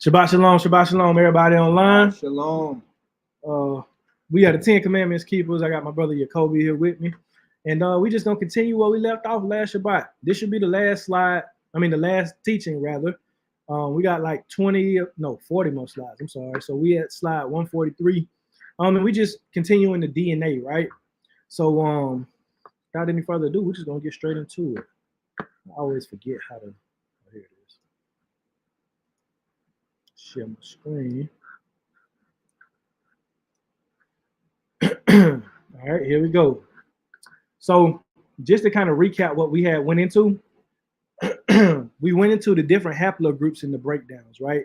Shabbat shalom, everybody online. Shalom. We are the Ten Commandments keepers. I got my brother Jacoby here with me. And we just gonna continue where we left off last Shabbat. This should be the last slide. The last teaching rather. We got like 40 more slides. I'm sorry. So we at slide 143. And we just continuing the DNA, right? So without any further ado, we're just gonna get straight into it. I always forget how to. Oh, here it is. Share my screen. All right, here we go. So just to kind of recap what we had went into, we went into the different haplogroups in the breakdowns, right?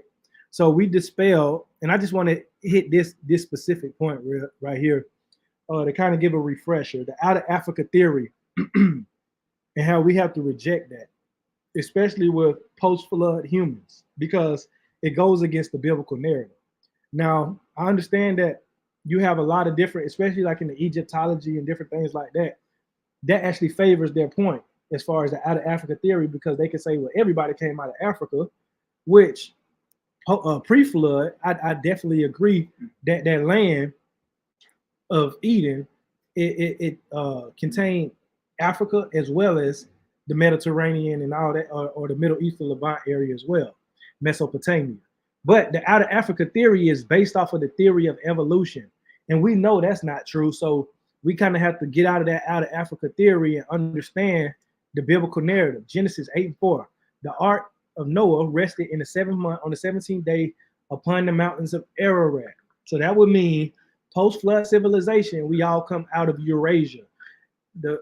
So we dispelled, and I just want to hit this specific point right here to kind of give a refresher, the out of Africa theory and how we have to reject that, especially with post-flood humans, because it goes against the biblical narrative. Now, I understand that you have a lot of different, especially like in the Egyptology and different things like that, that actually favors their point as far as the out of Africa theory, because they can say, well, everybody came out of Africa, which pre-flood, I definitely agree that that land of Eden, it contained Africa as well as the Mediterranean and all that, or the Middle East and Levant area as well, Mesopotamia. But the out of Africa theory is based off of the theory of evolution. And we know that's not true. So we kind of have to get out of that out of Africa theory and understand the biblical narrative. Genesis 8:4. The ark of Noah rested in the 7th month on the 17th day upon the mountains of Ararat. So that would mean post-flood civilization, we all come out of Eurasia. The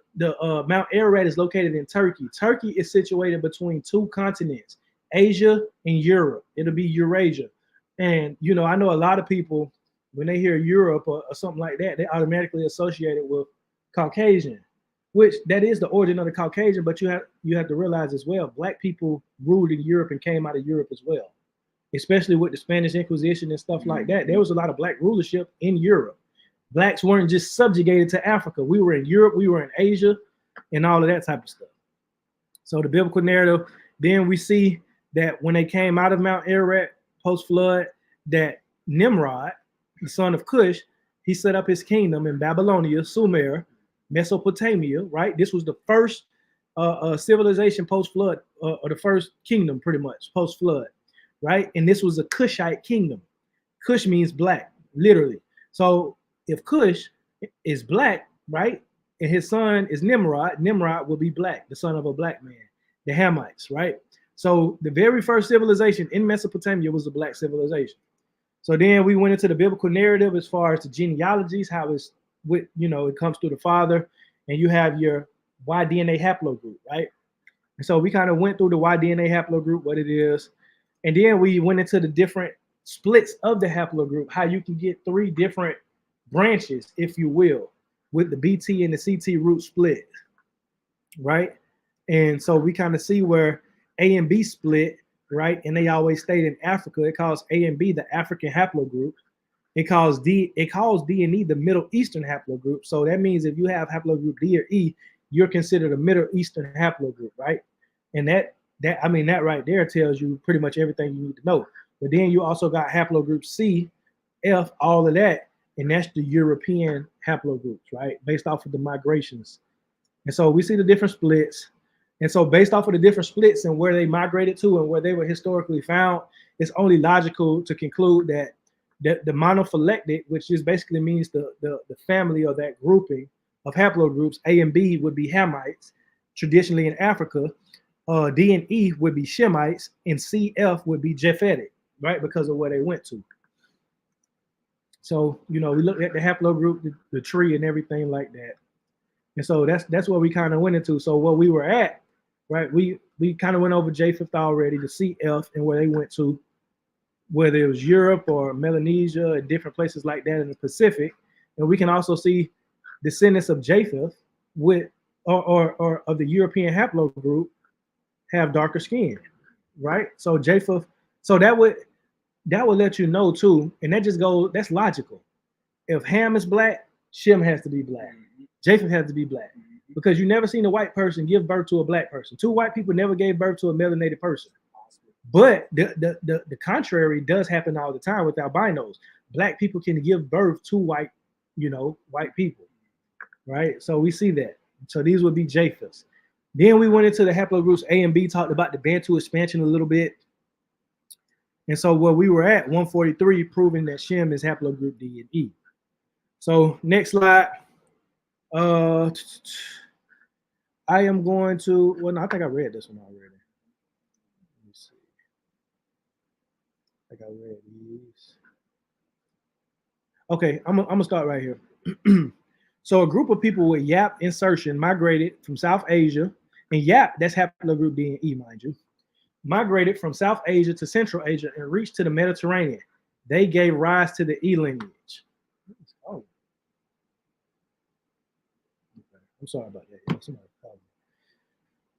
Mount Ararat is located in Turkey. Turkey is situated between two continents, Asia and Europe. It'll be Eurasia. And, you know, I know a lot of people, when they hear Europe or something like that, they automatically associate it with Caucasian, which that is the origin of the Caucasian, but you have to realize as well, Black people ruled in Europe and came out of Europe as well, especially with the Spanish Inquisition and stuff like that. There was a lot of Black rulership in Europe. Blacks weren't just subjugated to Africa. We were in Europe, we were in Asia, and all of that type of stuff. So the biblical narrative, then we see that when they came out of Mount Ararat post-flood, that Nimrod, the son of Cush, he set up his kingdom in Babylonia, Sumer, Mesopotamia, right? This was the first civilization post-flood, or the first kingdom pretty much post-flood, right? And this was a Cushite kingdom. Cush means black, literally. So if Cush is black, right, and his son is Nimrod, Nimrod will be black, the son of a black man, the Hamites, right? So the very first civilization in Mesopotamia was a black civilization. So then we went into the biblical narrative as far as the genealogies, how it's with, you know, it comes through the father, and you have your Y-DNA haplogroup, right? And so we kind of went through the Y-DNA haplogroup, what it is, and then we went into the different splits of the haplogroup, how you can get 3 different branches, if you will, with the BT and the CT root split, right? And so we kind of see where A and B split, right? And they always stayed in Africa. It calls A and B the African haplogroup. It calls D and E the Middle Eastern haplogroup. So that means if you have haplogroup D or E, you're considered a Middle Eastern haplogroup, right? And that right there tells you pretty much everything you need to know. But then you also got haplogroup C, F, all of that, and that's the European haplogroups, right? Based off of the migrations. And so we see the different splits. And so based off of the different splits and where they migrated to and where they were historically found, it's only logical to conclude that the monophyletic, which just basically means the family or that grouping of haplogroups, A and B would be Hamites, traditionally in Africa. D and E would be Shemites, and CF would be Japhetic, right? Because of where they went to. So, you know, we looked at the haplogroup, the tree and everything like that. And so that's what we kind of went into. So what we were at, right, we kind of went over Japheth already, the CF, and where they went to, whether it was Europe or Melanesia and different places like that in the Pacific. And we can also see descendants of Japheth with or of the European haplogroup have darker skin, right? So Japheth, so that would let you know too, and that's logical. If Ham is black, Shem has to be black. Japheth has to be black, because you never seen a white person give birth to a black person. 2 white people never gave birth to a melanated person. But the contrary does happen all the time with albinos. Black people can give birth to white, white people, right? So we see that. So these would be Japheths. Then we went into the haplogroups A and B, talked about the Bantu expansion a little bit. And so where we were at 143, proving that Shem is haplogroup D and E. So next slide. I am going to, well, no, I think I read this one already. Let me see. I think I read these. Okay, I'm gonna start right here. So a group of people with Yap insertion migrated from South Asia, and Yap, that's haplogroup D and E, mind you, migrated from South Asia to Central Asia and reached to the Mediterranean. They gave rise to the E lineage. Oh. Okay. I'm sorry about that.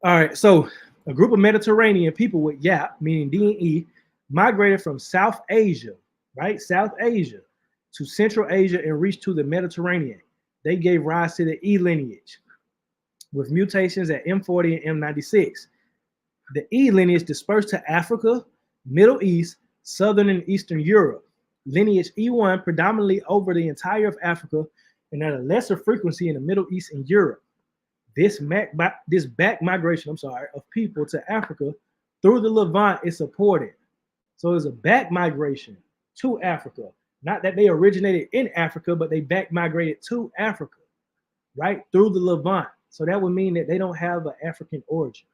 All right, so a group of Mediterranean people with Yap, meaning D and E, migrated from South Asia, right? South Asia to Central Asia and reached to the Mediterranean. They gave rise to the E lineage with mutations at M40 and M96. The E lineage dispersed to Africa, Middle East, Southern and Eastern Europe. Lineage E1 predominantly over the entire of Africa and at a lesser frequency in the Middle East and Europe. This back migration, of people to Africa through the Levant is supported. So it's a back migration to Africa. Not that they originated in Africa, but they back migrated to Africa, right? Through the Levant. So that would mean that they don't have an African origin.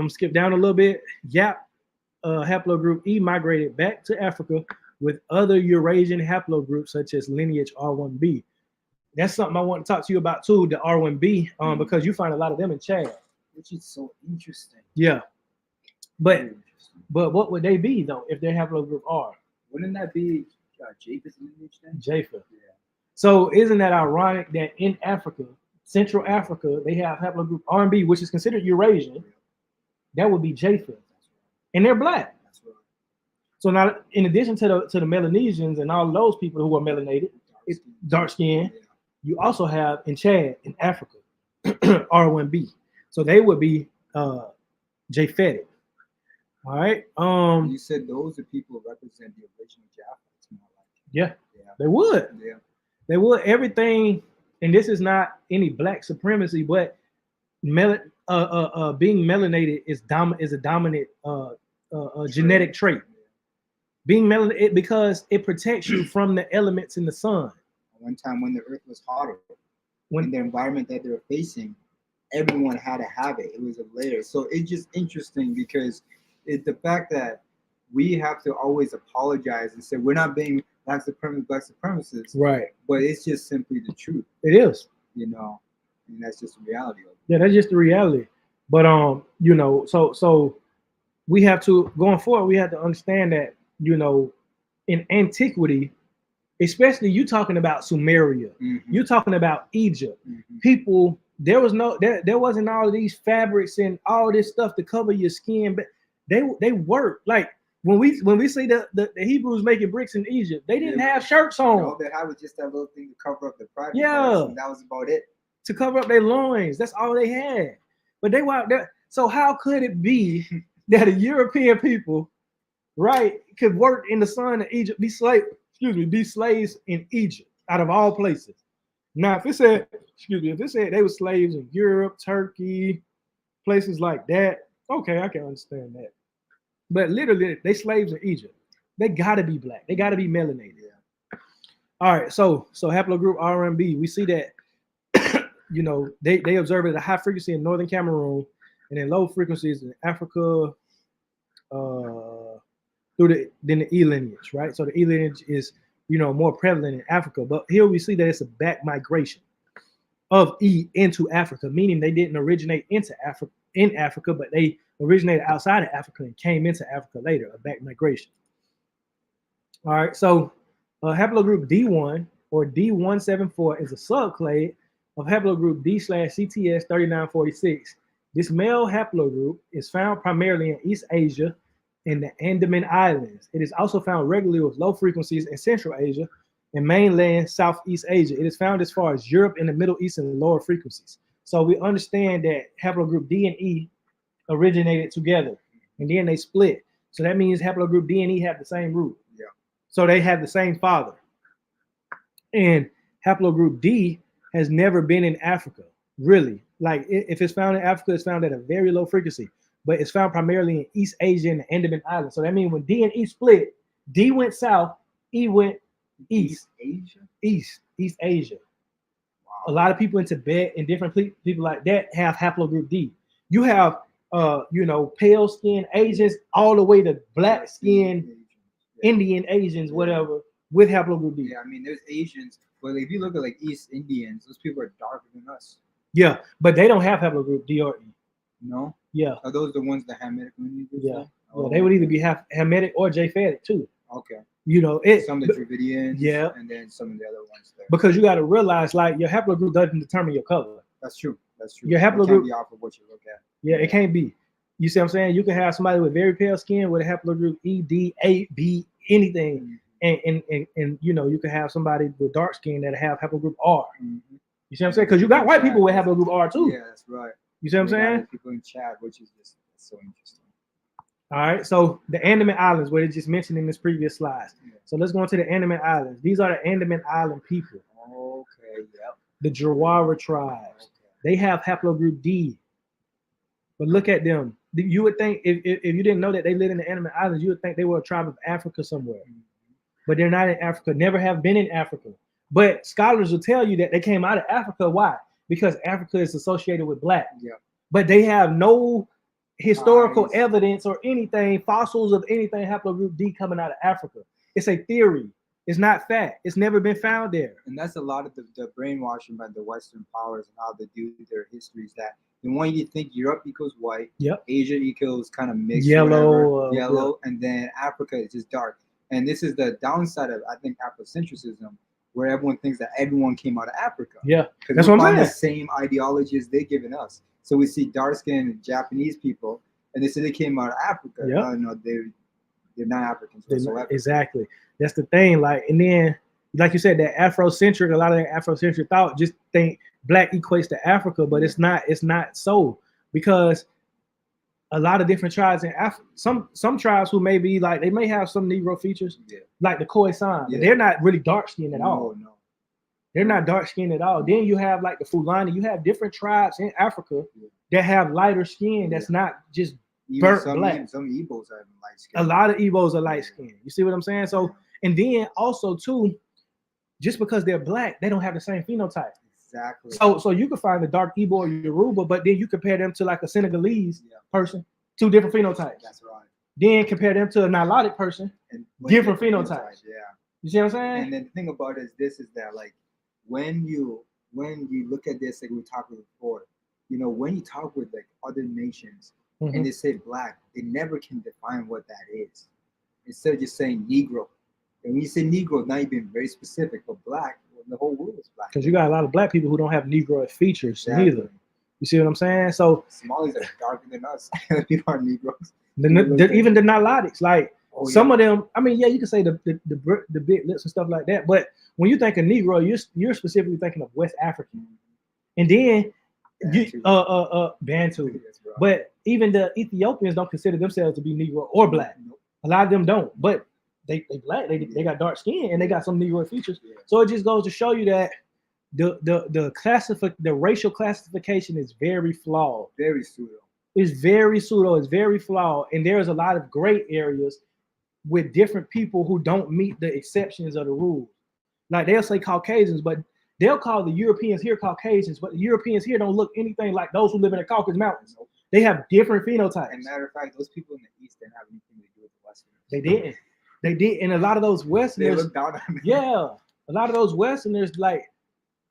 Skip down a little bit. Yap haplogroup E migrated back to Africa with other Eurasian haplogroups such as lineage R1b. That's something I want to talk to you about too, the R1b, because you find a lot of them in Chad. Which is so interesting. Yeah. But what would they be though if their haplogroup R? Wouldn't that be Japheth lineage then? Japheth. Yeah. So isn't that ironic that in Africa, Central Africa, they have haplogroup R&B, which is considered Eurasian. That would be Japheth, and they're black. That's right. So now, in addition to the Melanesians and all those people who are melanated, dark skin, you also have in Chad, in Africa, R1b. So they would be Japhetic. All right. You said those are people who represent the original Japheth. Yeah, they would. Yeah, they would. Everything, and this is not any black supremacy, but being melanated is a dominant genetic trait. Being melanated because it protects you from the elements in the sun. One time when the earth was hotter, when the environment that they were facing, everyone had to have it. It was a layer. So it's just interesting because the fact that we have to always apologize and say we're not being black supremacists, right? But it's just simply the truth. It is, and that's just the reality of it. Yeah, that's just the reality. But so we have to, going forward, we have to understand that in antiquity, especially you talking about Sumeria, you talking about Egypt, people. There wasn't all of these fabrics and all this stuff to cover your skin, but they worked. Like when we see the Hebrews making bricks in Egypt, they didn't have shirts on. All they had was just that little thing to cover up the private parts, and that was about it. To cover up their loins. That's all they had. But they were out there. So how could it be that a European people, right, could work in the sun in Egypt, be slaves in Egypt, out of all places? Now, if it said they were slaves in Europe, Turkey, places like that, okay, I can understand that. But literally, they slaves in Egypt. They gotta be black. They gotta be melanated. Yeah. All right, so haplogroup R&B, we see that they observe it at a high frequency in northern Cameroon and in low frequencies in Africa through the E lineage, right? So the E lineage is more prevalent in Africa, but here we see that it's a back migration of E into Africa, meaning they didn't originate in Africa, but they originated outside of Africa and came into Africa later, a back migration. All right, so haplogroup D1 or D174 is a subclade of haplogroup D/CTS 3946. This male haplogroup is found primarily in East Asia and the Andaman Islands. It is also found regularly with low frequencies in Central Asia and mainland Southeast Asia. It is found as far as Europe and the Middle East in lower frequencies. So we understand that haplogroup D and E originated together and then they split. So that means haplogroup D and E have the same root. Yeah. So they have the same father. And haplogroup D has never been in Africa, really. Like if it's found in Africa, it's found at a very low frequency, but it's found primarily in East Asia and the Andaman Islands. So that means when D and E split, D went south, E went east. East Asia. Wow. A lot of people in Tibet and different people like that have haplogroup D. You have, pale skinned Asians all the way to black skinned Indian Asians, whatever, with haplogroup D. Yeah, I mean, there's Asians, but if you look at like East Indians, those people are darker than us. Yeah, but they don't have haplogroup D or E. No? Yeah. Are those the ones that Hamitic lineage? Yeah. Well, they would either be Hamitic or Japhetic too. Okay. Some of the Dravidians, yeah, and then some of the other ones there. Because you got to realize, like, your haplogroup doesn't determine your color. That's true. Your haplogroup can't be off of what you look at. Yeah, it can't be. You see what I'm saying? You can have somebody with very pale skin with a haplogroup E, D, A, B, anything, and you can have somebody with dark skin that have haplogroup R. You see what I'm saying? Because you got white people with haplogroup R too. Yeah, that's right. You see what I'm saying? People in Chad, which is just so interesting. All right, so the Andaman Islands, what it just mentioned in this previous slides. Yeah. So let's go into the Andaman Islands. These are the Andaman Island people. Okay, yep. The Jawara tribes. Okay. They have haplogroup D. But look at them. You would think, if you didn't know that they live in the Andaman Islands, you would think they were a tribe of Africa somewhere. But they're not in Africa, never have been in Africa. But scholars will tell you that they came out of Africa. Why? Because Africa is associated with black. Yeah. But they have no historical evidence or anything, fossils of anything haplogroup D coming out of Africa. It's a theory. It's not fact. It's never been found there. And that's a lot of the brainwashing by the Western powers and how they do their histories. That the one you think Europe equals white, Asia equals kind of mixed, yellow, and then Africa is just dark. And this is the downside of, I think, Afrocentrism, where everyone thinks that everyone came out of Africa. Yeah, that's what I'm saying. The same ideologies they've given us. So we see dark-skinned Japanese people, and they say they came out of Africa. Yeah. No, they're not Africans whatsoever. Exactly. That's the thing. Like, and then, like you said, that Afrocentric, a lot of that Afrocentric thought just think black equates to Africa, but it's not. It's not so, because a lot of different tribes in Africa, some tribes who may be like, they may have some Negro features, like the Khoisan, but they're not really dark-skinned at all. No. They're not dark-skinned at all. Then you have like the Fulani. You have different tribes in Africa that have lighter skin. That's not just burnt black. Some Igbos are light skin. A lot of Igbos are light skinned. You see what I'm saying? So, and then also too, just because they're black, they don't have the same phenotype. Exactly. So you can find the dark Igbo or Yoruba, but then you compare them to like a Senegalese person, two different phenotypes. That's right. Then compare them to a Nilotic person, different phenotypes. Yeah. You see what I'm saying? And then the thing about it is that like, when you look at this, like we talked about before, when you talk with like other nations and they say black, they never can define what that is. Instead of just saying Negro. And when you say Negro, now you've been very specific, but black, the whole world is black. Because you got a lot of black people who don't have Negroid features either. You see what I'm saying? So Somalis are darker than us. People are Negroes. Even the Nilotics, like some of them. I mean, you can say the big lips and stuff like that, but when you think of Negro, you're specifically thinking of West African, and then Bantu. But even the Ethiopians don't consider themselves to be Negro or black. A lot of them don't, but they black. They got dark skin and they got some Negro features. So it just goes to show you that the racial classification is very flawed. Very pseudo. It's very pseudo. It's very flawed, and there's a lot of gray areas with different people who don't meet the exceptions of the rules. Like they'll say Caucasians, but they'll call the Europeans here Caucasians, but the Europeans here don't look anything like those who live in the Caucasus Mountains. They have different phenotypes. And matter of fact, those people in the East didn't have anything to do with the Westerners. They didn't. They did, and a lot of those Westerners. They look down on them. Yeah, a lot of those Westerners, like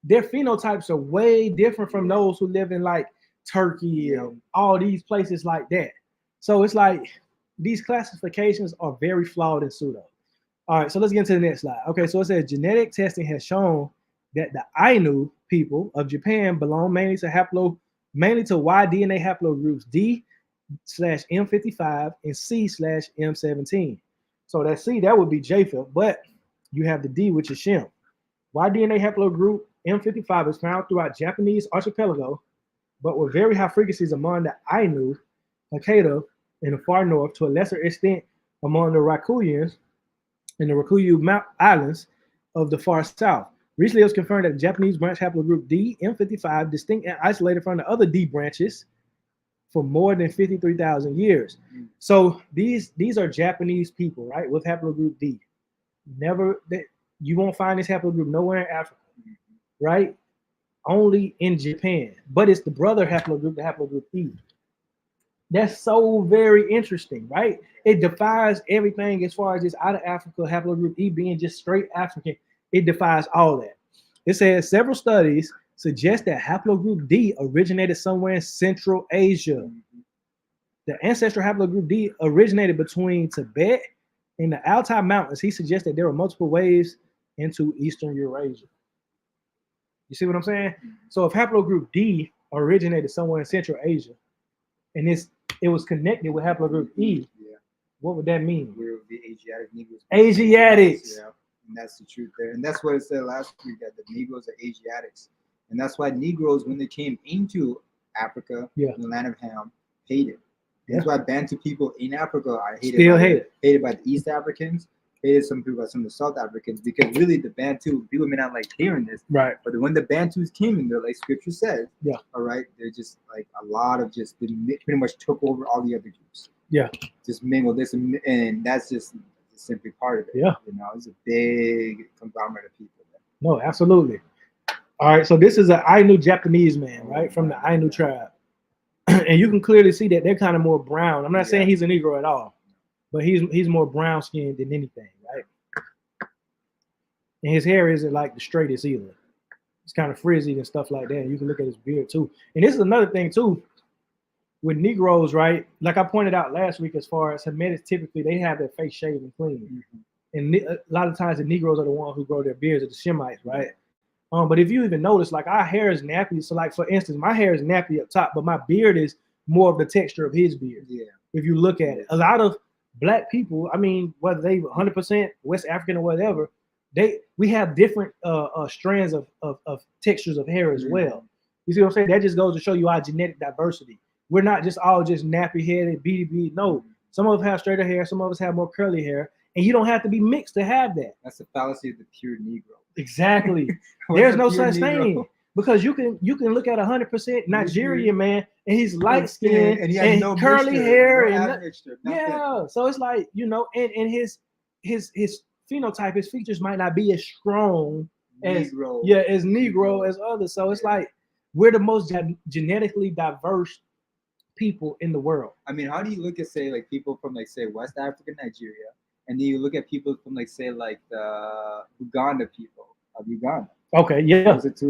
their phenotypes are way different from those who live in like Turkey and all these places like that. So it's like these classifications are very flawed and pseudo. All right, so let's get into the next slide. Okay, so it says genetic testing has shown that the Ainu people of Japan belong mainly to Y DNA haplogroups D/M55 and C/M17. So that C, that would be Japheth, but you have the D, which is Shem. Y DNA haplogroup M55 is found throughout Japanese archipelago, but with very high frequencies among the Ainu, Hokkaido, in the far north, to a lesser extent among the Ryukyus and the Ryukyu Mount Islands of the far south. Recently, it was confirmed that the Japanese branch haplogroup D, M55, distinct and isolated from the other D branches for more than 53,000 years. So these are Japanese people, right, with haplogroup D. Never that you won't find this haplogroup nowhere in Africa, right? Only in Japan. But it's the brother haplogroup, the haplogroup E. That's so very interesting, right? It defies everything as far as this out of Africa haplogroup E being just straight African. It defies all that. It says several studies suggest that haplogroup D originated somewhere in Central Asia. The ancestral haplogroup D originated between Tibet and the Altai Mountains. He suggests that there were multiple ways into Eastern Eurasia. You see what I'm saying? So if haplogroup D originated somewhere in Central Asia, and it was connected with haplogroup E, what would that mean? Where would be Asiatic Negroes? Asiatics. Yeah, and that's the truth there. And that's what it said last week, that the Negroes are Asiatics. And that's why Negroes, when they came into Africa, the land of Ham, hated. That's why Bantu people in Africa are hated by the East Africans, hated some people by some of the South Africans, because really the Bantu, people may not like hearing this, right? But when the Bantus came in there, like Scripture says, all right, they're just like a lot of just, they pretty much took over all the other groups. Just mingled this, and that's just simply part of it. You know, it's a big conglomerate of people. No, absolutely. All right, so this is an Ainu Japanese man, right, from the Ainu tribe. And you can clearly see that they're kind of more brown. I'm not saying he's a Negro at all, but he's more brown skinned than anything, right? And his hair isn't like the straightest either. It's kind of frizzy and stuff like that. And you can look at his beard too. And this is another thing too with Negroes, right? Like I pointed out last week, as far as Hamites, typically they have their face shaved and clean. And a lot of times the Negroes are the ones who grow their beards, or the Shemites, right? But if you even notice, like our hair is nappy. So like, for instance, my hair is nappy up top, but my beard is more of the texture of his beard. If you look at it, a lot of black people, I mean, whether they 100% West African or whatever, we have different strands of textures of hair as well. You see what I'm saying? That just goes to show you our genetic diversity. We're not just all just nappy headed, beady. No, some of us have straighter hair, some of us have more curly hair, and you don't have to be mixed to have that. That's the fallacy of the pure Negro. Exactly. There's no such thing, because you can look at 100% Nigerian man, and he's light skinned and he has no curly hair, so it's like, you know, and his phenotype, his features might not be as strong as Negro as others. So it's like we're the most genetically diverse people in the world. I mean, how do you look at, say, like people from, like, say, West Africa, Nigeria, and then you look at people from, like, say, like the Uganda people of Uganda? Okay,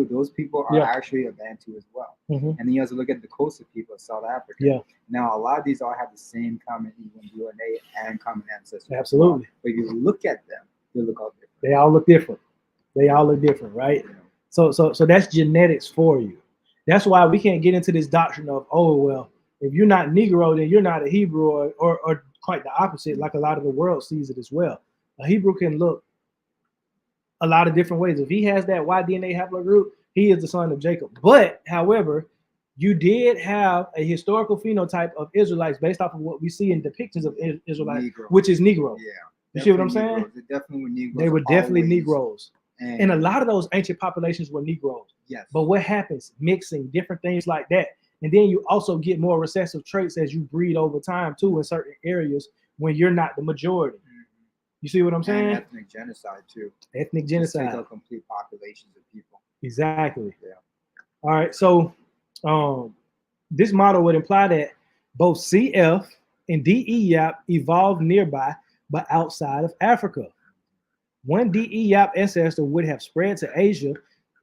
those people are actually a Bantu as well. And then you also look at the Xhosa people of South Africa. Now, a lot of these all have the same common DNA and common ancestors. Absolutely. But if you look at them, they look all different. They all look different. Right? So that's genetics for you. That's why we can't get into this doctrine of, oh, well, if you're not Negro, then you're not a Hebrew, or quite the opposite, like a lot of the world sees it as well. A Hebrew can look a lot of different ways. If he has that Y DNA haplogroup, he is the son of Jacob. But, however, you did have a historical phenotype of Israelites based off of what we see in depictions of Israelites, which is Negro. You see what I'm saying? They were definitely Negroes. And a lot of those ancient populations were Negroes. But what happens? Mixing, different things like that. And then you also get more recessive traits as you breed over time too in certain areas when you're not the majority. You see what I'm saying? And ethnic genocide too. Ethnic genocide. Just take out complete populations of people. Exactly. All right. So this model would imply that both CF and DE-YAP evolved nearby but outside of Africa. One DE-YAP ancestor would have spread to Asia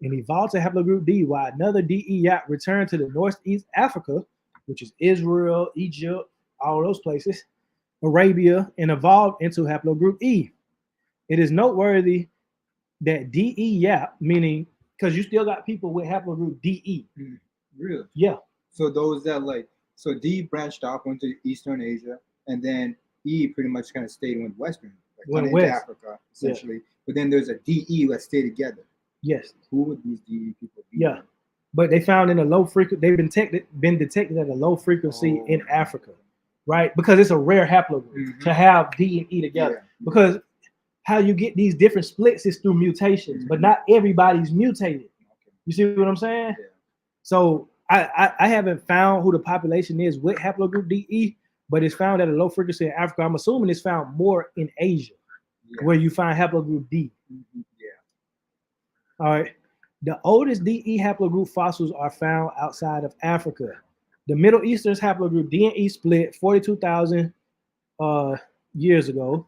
and evolved to haplogroup D, while another DE-YAP returned to the Northeast Africa, which is Israel, Egypt, all those places, Arabia, and evolved into haplogroup E. It is noteworthy that DE-YAP, meaning, because you still got people with haplogroup DE. Really? Yeah. So those that so D branched off, went to Eastern Asia, and then E pretty much kind of stayed with Western, went into Africa, essentially. But then there's a DE that stayed together. Yes. Who would these DE people be? Yeah. But they found in a low frequency, they've been detected at a low frequency in Africa. right? Because it's a rare haplogroup to have D and E together. Because how you get these different splits is through mutations, but not everybody's mutated. You see what I'm saying? So I haven't found who the population is with haplogroup DE, but it's found at a low frequency in Africa. I'm assuming it's found more in Asia, where you find haplogroup D. All right. The oldest DE haplogroup fossils are found outside of Africa. The Middle Eastern's haplogroup D and E split 42,000 years ago.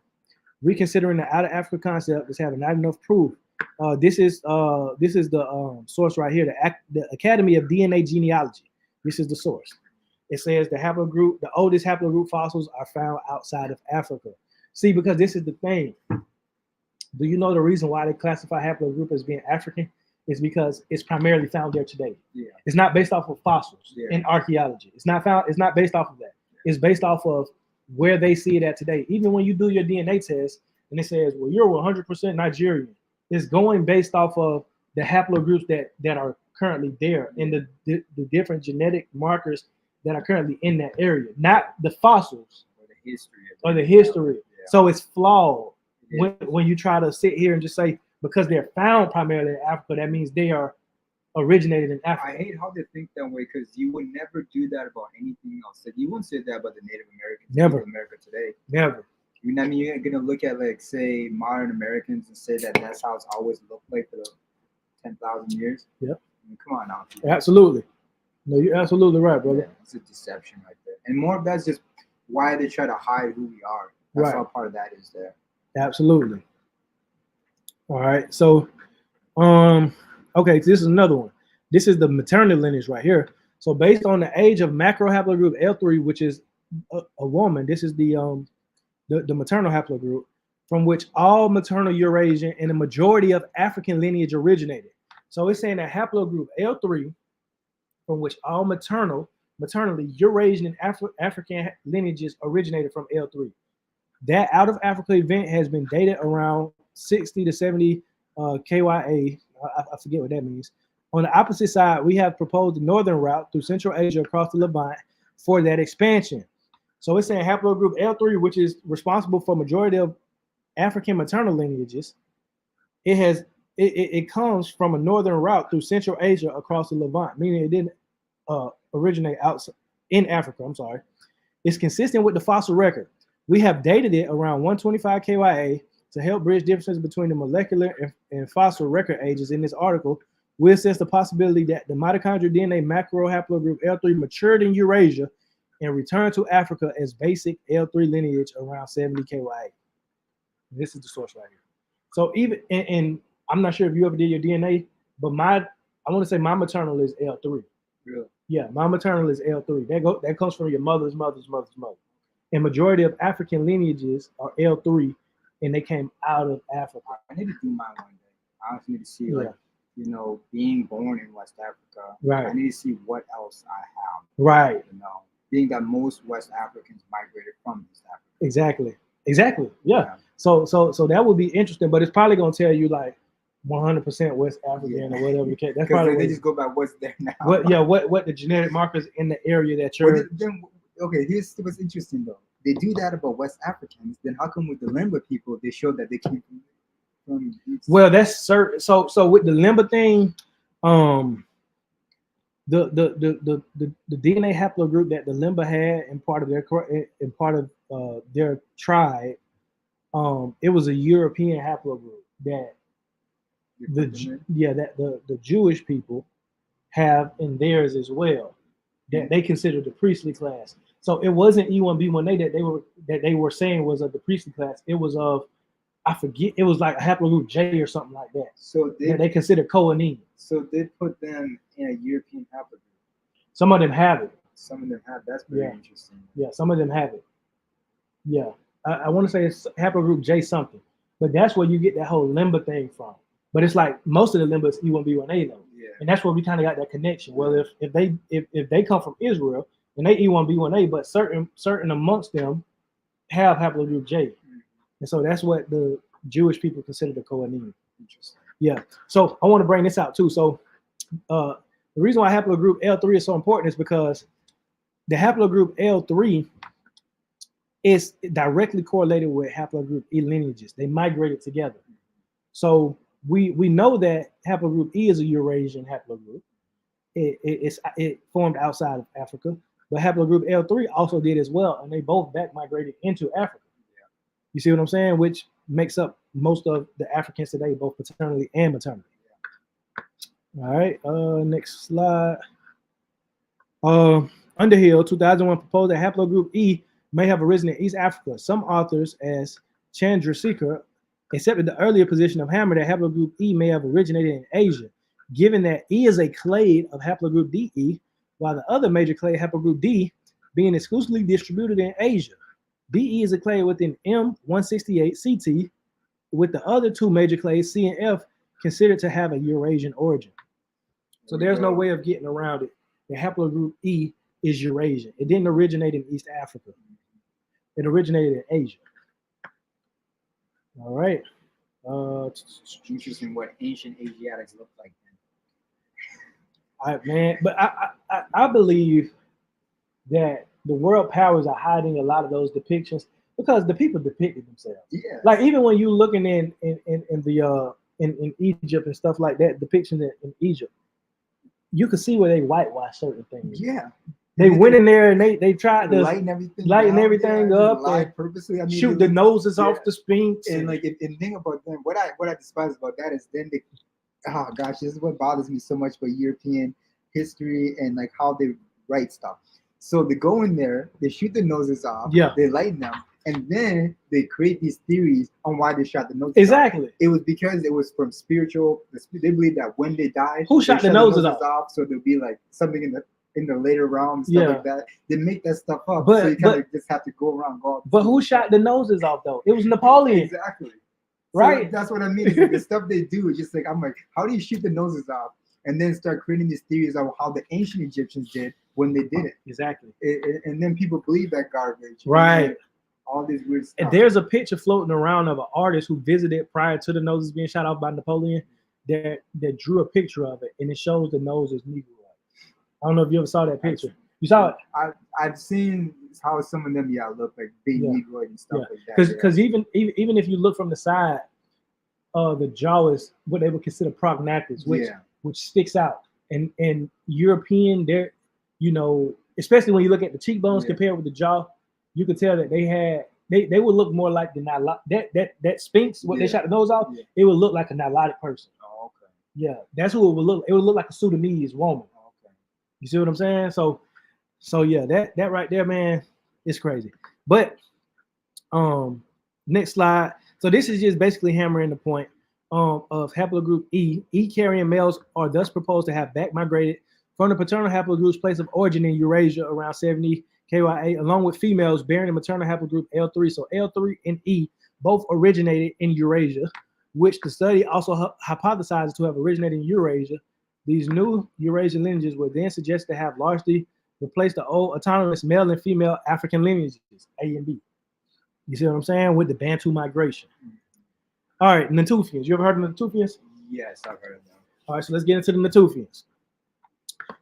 Reconsidering the out of Africa concept is having not enough proof. This is the source right here, the Academy of DNA Genealogy. This is the source. It says the oldest haplogroup fossils are found outside of Africa. See, because this is the thing. Do you know the reason why they classify haplogroup as being African? Is because it's primarily found there today. It's not based off of fossils in archaeology. It's not based off of that. It's based off of where they see it at today. Even when you do your DNA test and it says, well, you're 100% Nigerian, it's going based off of the haplogroups that are currently there and the different genetic markers that are currently in that area, not the fossils or the history. So it's flawed when you try to sit here and just say, because they're found primarily in Africa, that means they are originated in Africa. I hate how they think that way, because you would never do that about anything else. Like, you wouldn't say that about the Native Americans. Never. In America today. Never. You know what I mean? You're gonna look at, like, say, modern Americans and say that that's how it's always looked like for the 10,000 years. Yep. I mean, come on now. Absolutely. No, you're absolutely right, brother. Yeah, it's a deception right there, and more of that's just why they try to hide who we are. That's how part of that is there. Absolutely. All right. So, okay, this is another one. This is the maternal lineage right here. So based on the age of macro haplogroup L3, which is a woman, this is the maternal haplogroup from which all maternal Eurasian and the majority of African lineage originated. So it's saying that haplogroup L3, from which all maternally Eurasian and African lineages originated from L3. That out of Africa event has been dated around 60 to 70 KYA. I forget what that means. On the opposite side, we have proposed the northern route through Central Asia across the Levant for that expansion. So it's saying haplogroup L3, which is responsible for majority of African maternal lineages, it comes from a northern route through Central Asia across the Levant, meaning it didn't originate outside in Africa. I'm sorry. It's consistent with the fossil record. We have dated it around 125 KYA to help bridge differences between the molecular and fossil record ages. In this article, we assess the possibility that the mitochondrial DNA macro haplogroup L3 matured in Eurasia and returned to Africa as basic L3 lineage around 70 KYA. This is the source right here. So even, and I'm not sure if you ever did your DNA, but I want to say my maternal is L3. Really? Yeah, my maternal is L3. That comes from your mother's mother's mother's mother. And majority of African lineages are L3, and they came out of Africa. I need to do mine one day. I honestly need to see, like, you know, being born in West Africa. Right. I need to see what else I have. Right. You know, being that most West Africans migrated from East Africa. Exactly. Yeah. So that would be interesting, but it's probably gonna tell you like 100% West African or whatever. That's probably they just go by what's there now. What the genetic markers in the area that you're. Okay, here's what's interesting though. They do that about West Africans. Then how come with the Limba people they show that they came from well, that's certain. So with the Limba thing, the DNA haplogroup that the Limba had in part of their tribe, it was a European haplogroup that the Jewish people have in theirs as well, that they consider the priestly class. So it wasn't E1B1A that they were saying was of the priestly class. It was of, I forget, it was like a haplogroup J or something like that. So they consider Coanine. So they put them in a European haplogroup. Some of them have it. Some of them have. That's very interesting. Yeah, some of them have it. Yeah, I want to say it's haplogroup J something, but that's where you get that whole Limba thing from. But it's like most of the Limba is E1B1A though, and that's where we kind of got that connection. Well, if they come from Israel and they E1B1A, but certain amongst them have haplogroup J, and so that's what the Jewish people consider the Coanine. Interesting. Yeah. So I want to bring this out too. So the reason why haplogroup L3 is so important is because the haplogroup L3 is directly correlated with haplogroup E lineages. They migrated together. So we know that haplogroup E is a Eurasian haplogroup. It formed outside of Africa, but haplogroup L3 also did as well, and they both back migrated into Africa. You see what I'm saying? Which makes up most of the Africans today, both paternally and maternally. All right, next slide. Underhill, 2001, proposed that haplogroup E may have arisen in East Africa. Some authors, as Chandrasekhar, accepted the earlier position of Hammer that haplogroup E may have originated in Asia, given that E is a clade of haplogroup DE, while the other major clade, haplogroup D, being exclusively distributed in Asia. DE is a clade within M168CT, with the other two major clades, C and F, considered to have a Eurasian origin. So there's no way of getting around it. The haplogroup E is Eurasian. It didn't originate in East Africa. It originated in Asia. All right. Interesting what ancient Asiatics look like then. I believe that the world powers are hiding a lot of those depictions because the people depicted themselves. Yeah. Like even when you looking in Egypt and stuff like that, depictions in Egypt, you could see where they whitewash certain things. Yeah. They went in there and they tried to lighten everything up, and purposely. I mean, shoot the noses off the Sphinx. And like, and think about them. What I despise about that is then they, oh gosh, this is what bothers me so much about European history and like how they write stuff. So they go in there, they shoot the noses off, they lighten them, and then they create these theories on why they shot the noses exactly off. It was because it was from spiritual. They believe that when they died, who shot the noses off? So there'll be like something in the later realms, stuff like that. They make that stuff up, but, so you kind of just have to go around. But who shot the noses off though? It was Napoleon. Exactly. Right. So that's what I mean. Like, the stuff they do is just like, I'm like, how do you shoot the noses off? And then start creating these theories of how the ancient Egyptians did when they did it. Exactly. And then people believe that garbage. Right. All these weird stuff. And there's a picture floating around of an artist who visited prior to the noses being shot off by Napoleon that drew a picture of it, and it shows the nose is Negro. I don't know if you ever saw that picture. You saw it? I've seen how some of them look like big Negroid and stuff like that. Because even if you look from the side, the jaw is what they would consider prognathous, which sticks out. And European, they're, especially when you look at the cheekbones compared with the jaw, you could tell that they would look more like the that Sphinx, what they shot the nose off, it would look like a Nilotic person. Oh, okay. Yeah, that's who it would look. It would look like a Sudanese woman. Okay. You see what I'm saying? So yeah, that right there, man, is crazy. But next slide. So this is just basically hammering the point of haplogroup E. E-carrying males are thus proposed to have back migrated from the paternal haplogroup's place of origin in Eurasia around 70 KYA, along with females bearing the maternal haplogroup L3. So L3 and E both originated in Eurasia, which the study also hypothesizes to have originated in Eurasia. These new Eurasian lineages were then suggested to have largely replaced the old autonomous male and female African lineages, A and B. You see what I'm saying? With the Bantu migration. All right, Natufians. You ever heard of the Natufians? Yes, I've heard of them. All right, so let's get into the Natufians.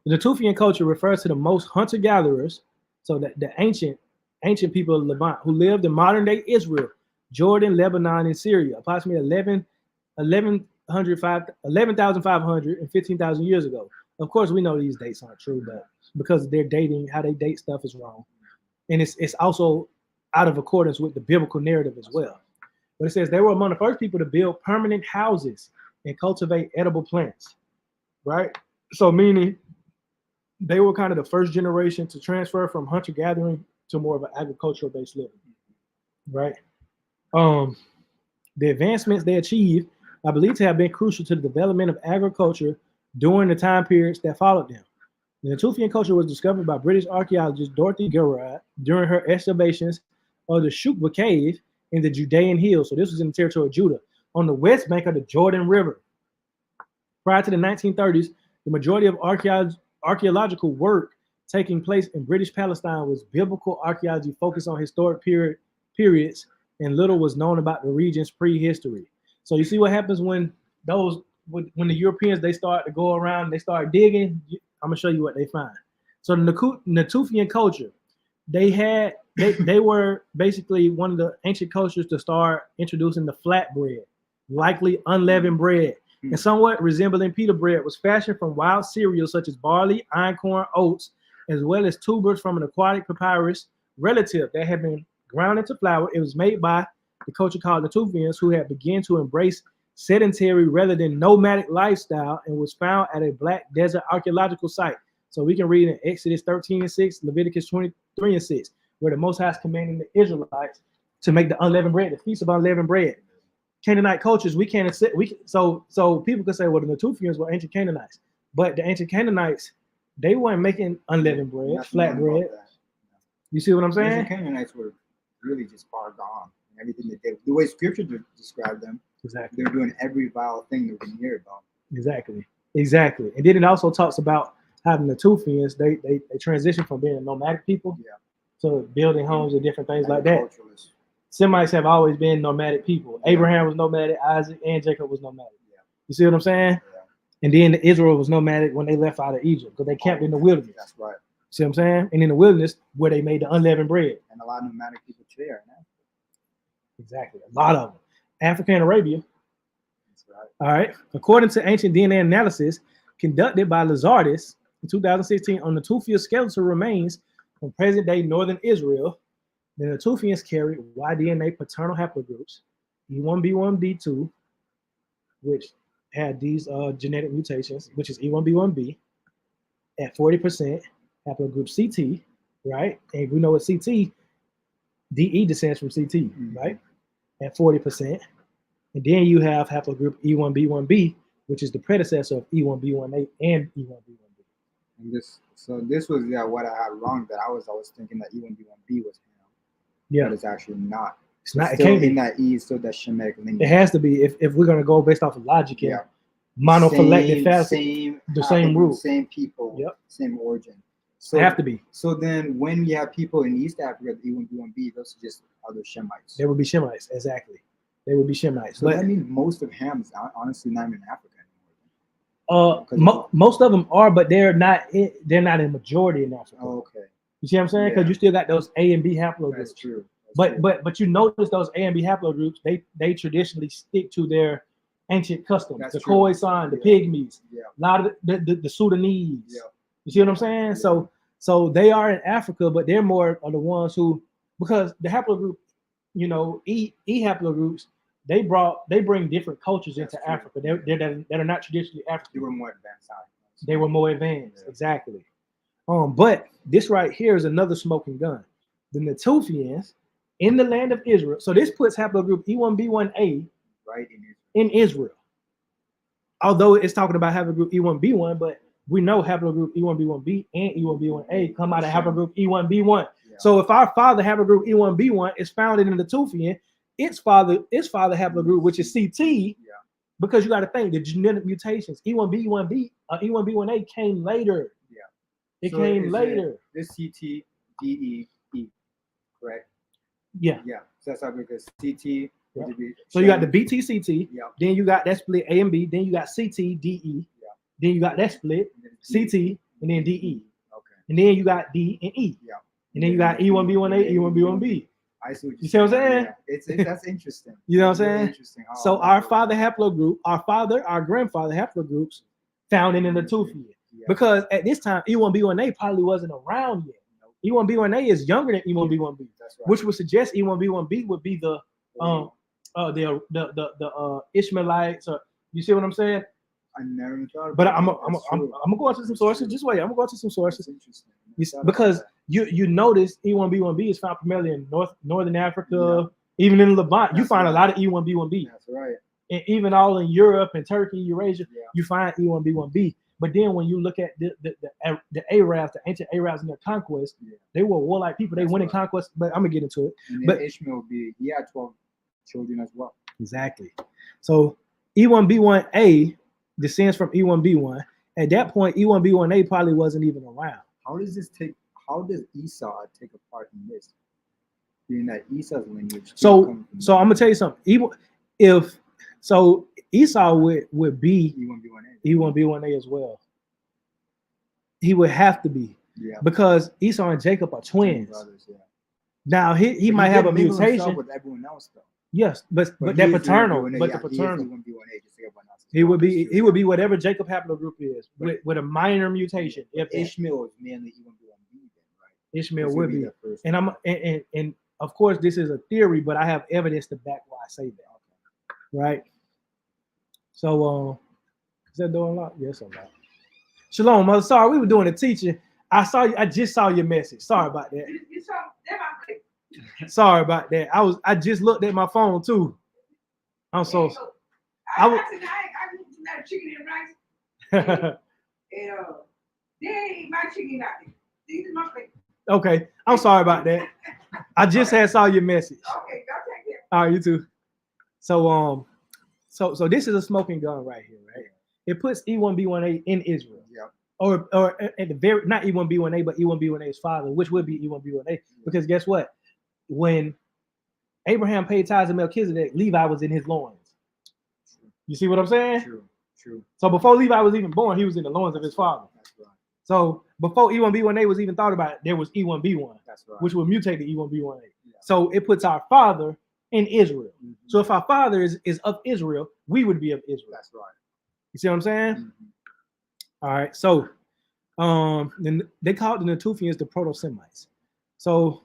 The Natufian culture refers to the most hunter-gatherers, so that the ancient people of Levant who lived in modern-day Israel, Jordan, Lebanon, and Syria, approximately 11,500 and 15,000 years ago. Of course, we know these dates aren't true, but because they're dating, how they date stuff is wrong. And it's also out of accordance with the biblical narrative as well. But it says they were among the first people to build permanent houses and cultivate edible plants, right? So meaning they were kind of the first generation to transfer from hunter-gathering to more of an agricultural-based living, right? The advancements they achieved are believed to have been crucial to the development of agriculture during the time periods that followed them. The Natufian culture was discovered by British archaeologist Dorothy Gerard during her excavations of the Shukba cave in the Judean Hills. So this was in the territory of Judah, on the west bank of the Jordan River. Prior to the 1930s, the majority of archaeological work taking place in British Palestine was biblical archaeology focused on historic periods, and little was known about the region's prehistory. So you see what happens when the Europeans, they start to go around, they start digging. I'm gonna show you what they find. So the Natufian culture, they were basically one of the ancient cultures to start introducing the flat bread, likely unleavened bread, and somewhat resembling pita bread, was fashioned from wild cereals such as barley, einkorn, oats, as well as tubers from an aquatic papyrus relative that had been ground into flour. It was made by the culture called the Tufians, who had begun to embrace sedentary rather than nomadic lifestyle, and was found at a black desert archaeological site. So we can read in Exodus 13:6, Leviticus 23:6, where the Most High is commanding the Israelites to make the unleavened bread, the feast of unleavened bread. Canaanite cultures, we can't accept. So people could say, well, the Natufians were ancient Canaanites, but the ancient Canaanites, they weren't making unleavened bread, flat bread. You see what I'm saying? Ancient Canaanites were really just far gone. Everything that they, the way Scripture described them, exactly, they're doing every vile thing that we can hear about. Exactly. And then it also talks about how the Natufians, they transitioned from being nomadic people to building homes and different things like that. Semites have always been nomadic people. Abraham was nomadic, Isaac and Jacob was nomadic. You see what I'm saying? And then Israel was nomadic when they left out of Egypt because they camped in the wilderness. That's right. See what I'm saying? And in the wilderness where they made the unleavened bread. And a lot of nomadic people today are now. Exactly. A lot of them. Africa and Arabia. That's right. All right. According to ancient DNA analysis conducted by Lazardis in 2016 on the Natufian skeletal remains from present-day northern Israel, the Natufians carried Y-DNA paternal haplogroups, E1B1B2, which had these genetic mutations, which is E1B1B, at 40%, haplogroup CT, right? And we know what CT, DE descends from CT, right? At 40%. And then you have haplogroup E1B1B, which is the predecessor of E1B1A and E1B1B. And this was what I had wrong, that I was always thinking that E1B1B was but it's actually not. It's not. It can't be. That E is still that Shemitic lineage. It has to be if we're gonna go based off of logic and monophyletic facet, the same root, same people, same origin. So it have to be. So then, when we have people in East Africa, the E1B1B, those are just other Shemites. They would be Shemites, exactly. They would be Shemites. So that means most of Ham is honestly not in Africa anymore. Most of them are, but they're not in majority in Africa. Oh, okay. You see what I'm saying? Because you still got those A and B haplogroups. That's true. But you notice those A and B haplogroups, they traditionally stick to their ancient customs. That's the Khoisan, the Pygmies, a lot of the Sudanese. You see what I'm saying? So they are in Africa, but they're more of the ones who, because the haplogroup, E haplogroups, they bring different cultures into Africa. That are not traditionally African. They were more advanced. They were more advanced, exactly. But this right here is another smoking gun. The Natufians in the land of Israel. So this puts haplogroup E1B1A right in Israel. Although it's talking about haplogroup E1B1, but we know haplogroup E1B1B and E1B1A come out of haplogroup E1B1. So if our father haplogroup E1B1 is found in the Natufian, its father haplogroup, which is CT, because you got to think the genetic mutations, E1B1B, E1B1A came later. It came later. This CT, DE, E, correct? Yeah. So that's how because CT. So you got the BTCT. Then you got that split A and B. Then you got CT, DE. Then you got that split CT and then DE. Okay. And then you got D and E. And then you got E1B1A, E1B1B. I see what you see what I'm saying? That's interesting. You know what I'm saying? Interesting. So our father haplogroup, our grandfather haplogroups found in the Natufian. Because at this time, E1B1A probably wasn't around yet. E1B1A is younger than E1B1B, which would suggest E1B1B would be the Ishmaelites. Or you see what I'm saying? I never thought. But I'm gonna go into some sources. Just wait. I'm gonna go into some sources. Because you notice E1B1B is found primarily in northern Africa, even in Levant. You find a lot of E1B1B. That's right. And even all in Europe and Turkey, Eurasia, you find E1B1B. But then when you look at the Arabs, the ancient Arabs and their conquest, they were warlike people. They went in conquest, but I'm gonna get into it. But Ishmael he had 12 children as well. Exactly. So E1B1A descends from E1B1. At that point, E1B1A probably wasn't even around. How does Esau take a part in this? Being that Esau's lineage. So I'm gonna tell you something. Esau would be E1B1A as well. He would have to be. Yeah. because Esau and Jacob are twins. Brothers, yeah. Now he might have a mutation with everyone else though. Yes, but they're paternal. But the paternal. He would be whatever Jacob haplogroup is with a minor mutation. If Ishmael is mainly E1B1B, then right? Ishmael would be. And of course this is a theory, but I have evidence to back why I say that. Right. So is that door unlocked? Yes, unlocked. Shalom, mother. Sorry, we were doing a teaching. I just saw your message. Sorry about that. You saw that. Sorry about that. I just looked at my phone too. I'm so. I not chicken and rice. And they ain't my chicken out there. These are my plate. Okay, I'm sorry about that. I just saw your message. Okay, go take care. All right, you too. So so this is a smoking gun right here, right? It puts E1B1A in Israel. Yeah. Or at the very not E1B1A, but E1B1A's father, which would be E1B1A, because guess what? When Abraham paid tithes to Melchizedek, Levi was in his loins. You see what I'm saying? True. So before Levi was even born, he was in the loins of his father. That's right. So before E1B1A was even thought about, there was E1B1, that's right, which would mutate to E1B1A. Yeah. So it puts our father in Israel. Mm-hmm. So if our father is of Israel, we would be of Israel. That's right. You see what I'm saying? Mm-hmm. All right. So then they called the Natufians the Proto-Semites. So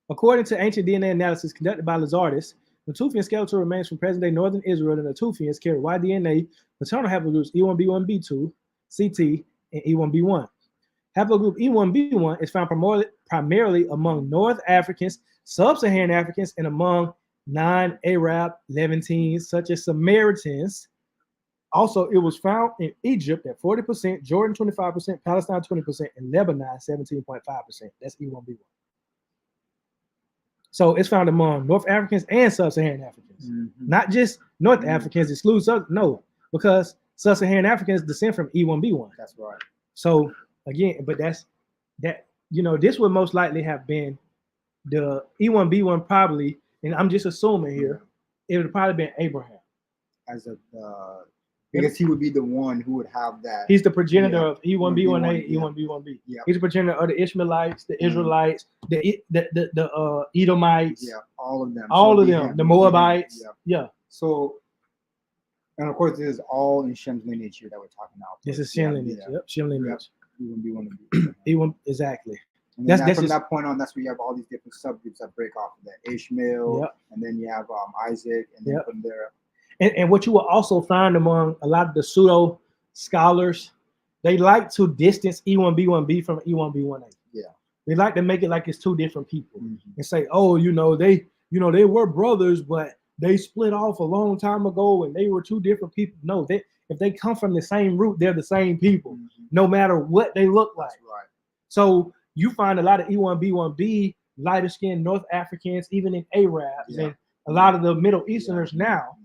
according to ancient DNA analysis conducted by Lazardus, Natufian skeletal remains from present-day northern Israel. The Natufians carry Y-DNA, maternal haplogroups E1B1B2, CT, and E1B1. Haplogroup E1B1 is found primarily among North Africans, Sub-Saharan Africans, and among non-Arab Levantines, such as Samaritans. Also, it was found in Egypt at 40%, Jordan 25%, Palestine 20%, and Lebanon 17.5%. That's E1B1. So it's found among North Africans and Sub-Saharan Africans, not just North Africans. Exclude because Sub-Saharan Africans descend from E1B1. That's right. So again, but that's that. This would most likely have been the E1B1 probably, and I'm just assuming here, it would have probably been Abraham. As a because he would be the one who would have that. He's the progenitor of E1B1A, E1B1B. Yeah. He's the progenitor of the Ishmaelites, the Israelites, the Edomites. Yeah, all of them. All of them. The Moabites. Yeah. So, and of course, this is all in Shem's lineage here that we're talking about. This is Shem lineage. Yep, Shem lineage. E1B1. Exactly. And that's from that point on, that's where you have all these different subgroups that break off of that. Ishmael, and then you have Isaac, and then from there. And what you will also find among a lot of the pseudo scholars, they like to distance E1B1B from E1B1A. Yeah. They like to make it like it's two different people and say, oh, they were brothers, but they split off a long time ago and they were two different people. No, if they come from the same root, they're the same people, no matter what they look like. That's right. So you find a lot of E1B1B, lighter skinned North Africans, even in Arabs, and a lot of the Middle Easterners now.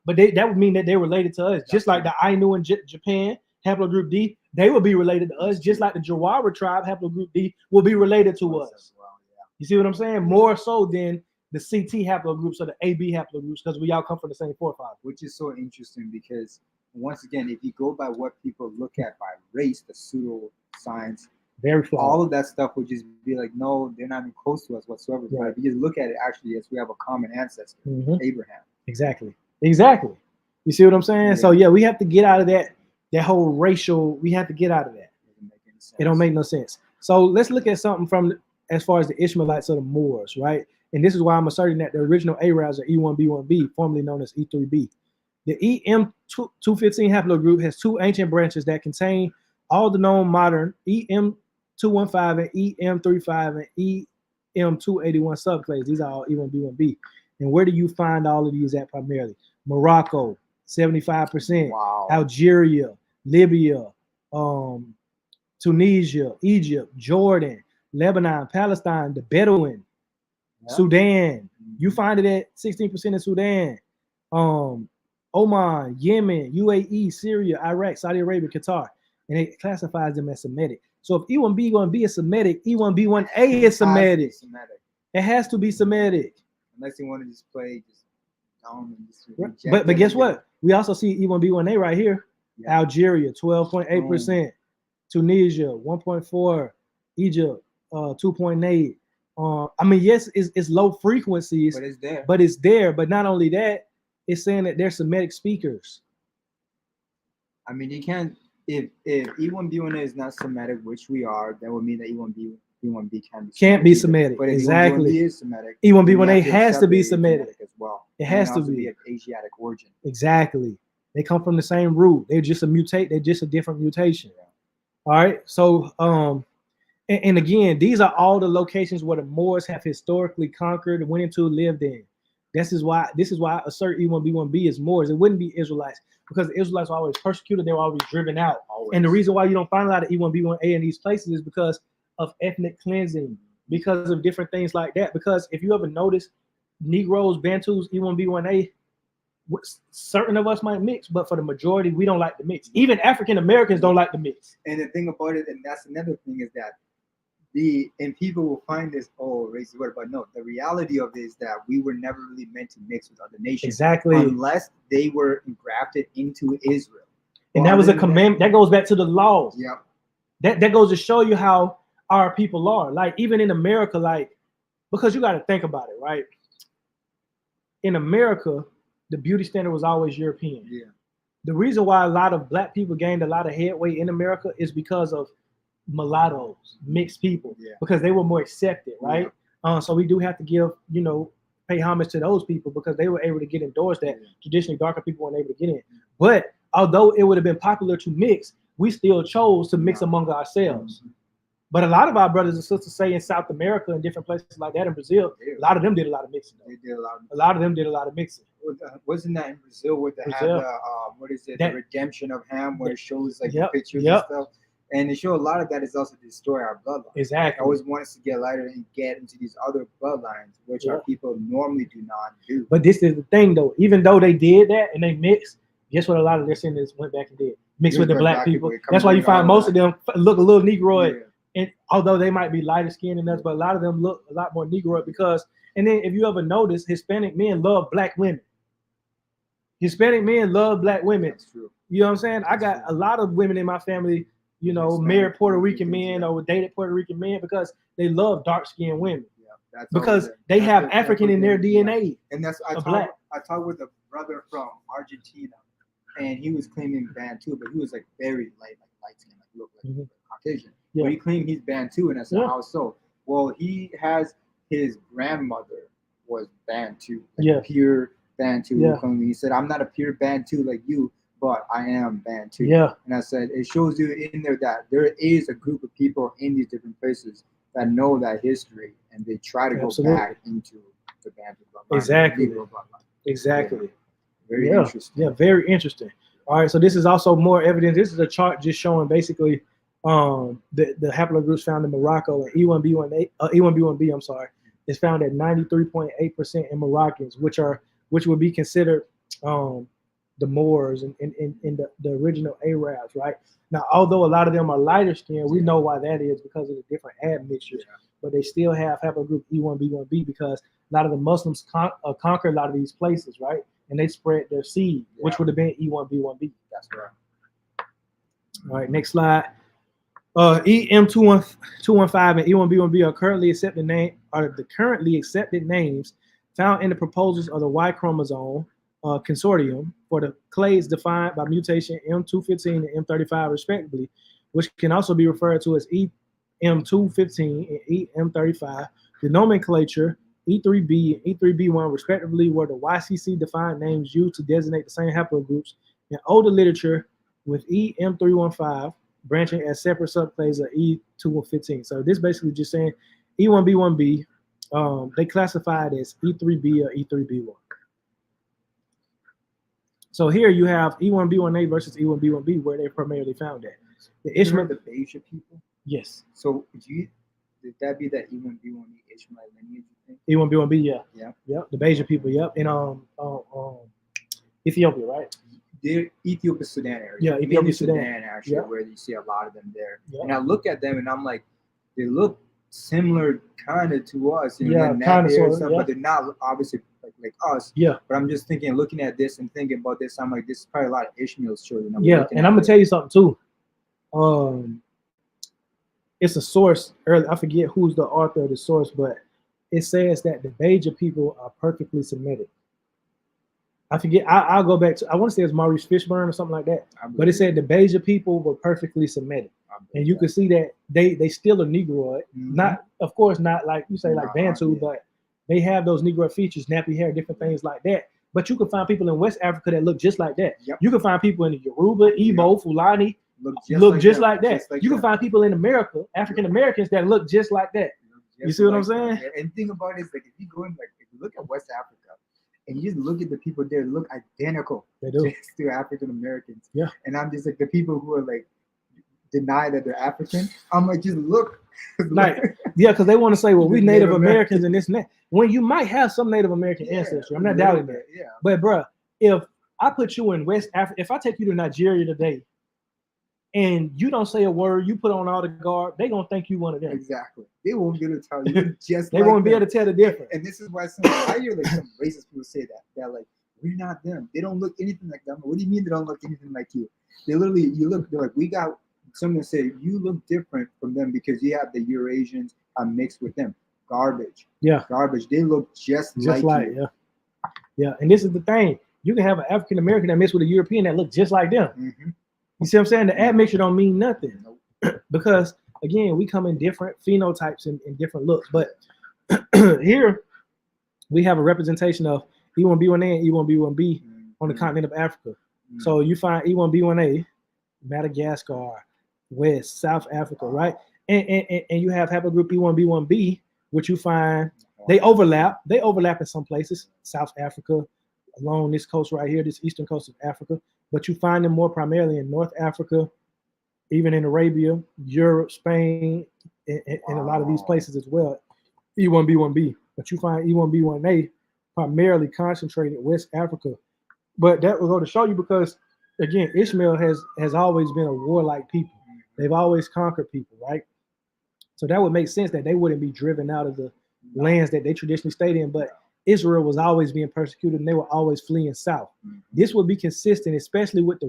But that would mean that they're related to us, just like the Ainu in Japan, haplogroup D, they will be related to us, just like the Jawara tribe, haplogroup D, will be related to us. You see what I'm saying? More so than the CT haplogroups or the AB haplogroups, because we all come from the same forefather. Which is so interesting because, once again, if you go by what people look at by race, the pseudo science, very flawed. All of that stuff would just be like, no, they're not even close to us whatsoever. Right. But if you just look at it, actually, yes, we have a common ancestor, Abraham. Exactly. You see what I'm saying? So we have to get out of that whole racial. We have to get out of that. It don't make no sense. So let's look at something from as far as the Ishmaelites or the Moors, right? And this is why I'm asserting that the original Arabs are E1B1B, formerly known as E3B. The EM215 haplogroup has two ancient branches that contain all the known modern EM215 and EM35 and EM281 subclades. These are all E1B1B. And where do you find all of these at primarily? Morocco, 75%. Wow. Algeria, Libya, Tunisia, Egypt, Jordan, Lebanon, Palestine, the Bedouin, Sudan. You find it at 16% in Sudan. Oman, Yemen, UAE, Syria, Iraq, Saudi Arabia, Qatar. And it classifies them as Semitic. So if E1B1B is Semitic, E1B1A is Semitic. It has to be Semitic. Unless you want to just play down and just but guess what? We also see E1B1A right here. Algeria, 12.8%. Tunisia 1.4, Egypt 2.8. I mean, yes, it's low frequencies, but it's there. But it's there. But not only that, it's saying that they're Semitic speakers. I mean, you can't. If E1B1A is not Semitic, which we are, that would mean that E1B can't be Semitic. But if exactly. E1B1B is Semitic, E1B1A has to be Semitic as well. It has to be of Asiatic origin. Exactly. They come from the same root. They're just a mutate. They're just a different mutation. Yeah. All right. So and again, these are all the locations where the Moors have historically conquered, went into, lived in. This is why I assert E1B1B is Moors. It wouldn't be Israelites, because the Israelites were always persecuted. They were always driven out. Always. And the reason why you don't find a lot of E1B1A in these places is because of ethnic cleansing, because of different things like that. Because if you ever notice, Negroes, Bantus, E1B1A, certain of us might mix, but for the majority, we don't like to mix. Even African Americans don't like to mix. And the thing about it, and that's another thing, is that and people will find this, oh, racist word, but no, the reality of it is that we were never really meant to mix with other nations. Exactly. Unless they were engrafted into Israel. And that was a commandment. That goes back to the laws. Yep. That goes to show you how our people are. Like, even in America, like, because you got to think about it, right? In America, the beauty standard was always European. Yeah. The reason why a lot of black people gained a lot of headway in America is because of mulattoes, mixed people, because they were more accepted, right? Yeah. So we do have to give, pay homage to those people, because they were able to get endorsed that traditionally darker people weren't able to get in. But although it would have been popular to mix, we still chose to mix among ourselves. Mm-hmm. But a lot of our brothers and sisters, say in South America and different places like that, in Brazil, a lot of them did a lot of mixing. They did a lot of them did a lot of mixing. Wasn't that in Brazil with the redemption of Ham, where it shows like the pictures and stuff? And they show a lot of that is also to destroy our bloodline. Exactly. I always want us to get lighter and get into these other bloodlines, which our people normally do not do. But this is the thing, though. Even though they did that and they mixed, guess what? A lot of their sinners went back and did mixed with the black people. That's why you find most of them look a little Negroid. Yeah. And although they might be lighter skinned than us, but a lot of them look a lot more Negroid because. And then if you ever notice, Hispanic men love black women. Hispanic men love black women. That's true. You know what I'm saying? I got a lot of women in my family, married Puerto Rican men or dated Puerto Rican men because they love dark-skinned women. Yeah, because they have African in their DNA. Yeah. And that's I talked with a brother from Argentina, and he was claiming Bantu, but he was like very light skin, like looked like Caucasian. Yeah. But he claimed he's Bantu, and I said, how so? Well, he has his grandmother was Bantu, pure Bantu. Yeah. He said, I'm not a pure Bantu like you, but I am Bantu. Yeah. And I said, it shows you in there that there is a group of people in these different places that know that history, and they try to go back into the Bantu bloodline. Exactly. Yeah. Very interesting. Yeah, very interesting. All right, so this is also more evidence. This is a chart just showing basically the haplogroups found in Morocco, and E1B1B, I'm sorry, is found at 93.8% in Moroccans, which would be considered the Moors and the original Arabs, right? Now, although a lot of them are lighter skinned, we know why that is because of the different admixtures, but they still have haplogroup E1B1B because a lot of the Muslims conquered a lot of these places, right? And they spread their seed, which would have been E1B1B. That's right. All right, next slide. EM215 and E1B1B are the currently accepted names found in the proposals of the Y chromosome consortium for the clades defined by mutation M215 and M35 respectively, which can also be referred to as EM215 and EM35. The nomenclature E3B and E3B1 respectively were the YCC defined names used to designate the same haplogroups. In older literature, with EM315 branching as separate subclades of E215. So this basically just saying E1B1B, they classified as E3B or E3B1. So here you have E1B1A versus E1B1B, where they're primarily found at. The Ishmael, the Beja people? Yes. So did that be that E1B1B Ishmael lineage, you think? E1B1B, yeah. Yeah. Yep. The Beja people, yep. In Ethiopia, right? The Ethiopia Sudan area. Yeah, Ethiopia Sudan actually, where you see a lot of them there. Yep. And I look at them and I'm like, they look similar kind of to us, kind of sort of, but they're not obviously like us. Yeah. But I'm just thinking, looking at this and thinking about this, I'm like, this is probably a lot of Ishmael's children. And I'm gonna tell you something too. it's a source. Early, I forget who's the author of the source, but it says that the Beja people are perfectly Semitic. I forget. I'll go back to. I want to say it's Maurice Fishburne or something like that. But it said the Beja people were perfectly Semitic, and you can see that they still a Negroid. Not, of course, not like you say like Bantu, but they have those Negroid features, nappy hair, different things like that. But you can find people in West Africa that look just like that. You can find people in the Yoruba, Igbo, Fulani look just like that. You can find people in America, African Americans that look just like that. You see what I'm saying? And the thing about it is, like, if you go in, like, if you look at West Africa and you just look at the people there, look identical to African Americans. Yeah. And I'm just like, the people who are like deny that they're African, I'm like, just look. Like, yeah, because they want to say, well, we Native Americans and this and that. When you might have some Native American ancestry, I'm not doubting that. Yeah. But bruh, if I put you in West Africa, if I take you to Nigeria today, and you don't say a word, you put on all the garb, they gonna think you one of them. Exactly. They won't be able to tell you just they won't be able to tell the difference. And this is why I hear like some racist people say that. They're like, we're not them. They don't look anything like them. What do you mean they don't look anything like you? They literally, they're like, we got someone to say you look different from them because you have the Eurasians mixed with them. Garbage. Yeah. Garbage. They look just like you. Yeah. Yeah. And this is the thing. You can have an African American that mixed with a European that look just like them. Mm-hmm. You see what I'm saying? The admixture don't mean nothing. Because again, we come in different phenotypes and different looks. But here we have a representation of E1B1A and E1B1B on the continent of Africa. So you find E1B1A, Madagascar, West, South Africa, right? And you have haplogroup E1B1B, which you find they overlap. They overlap in some places, South Africa, along this coast right here, this eastern coast of Africa. But you find them more primarily in North Africa, even in Arabia, Europe, Spain, and a lot of these places as well. E1B1B, but you find E1B1A primarily concentrated West Africa. But that will go to show you because, again, Ishmael has always been a warlike people. They've always conquered people, right? So that would make sense that they wouldn't be driven out of the lands that they traditionally stayed in. But Israel was always being persecuted and they were always fleeing south. This would be consistent, especially with the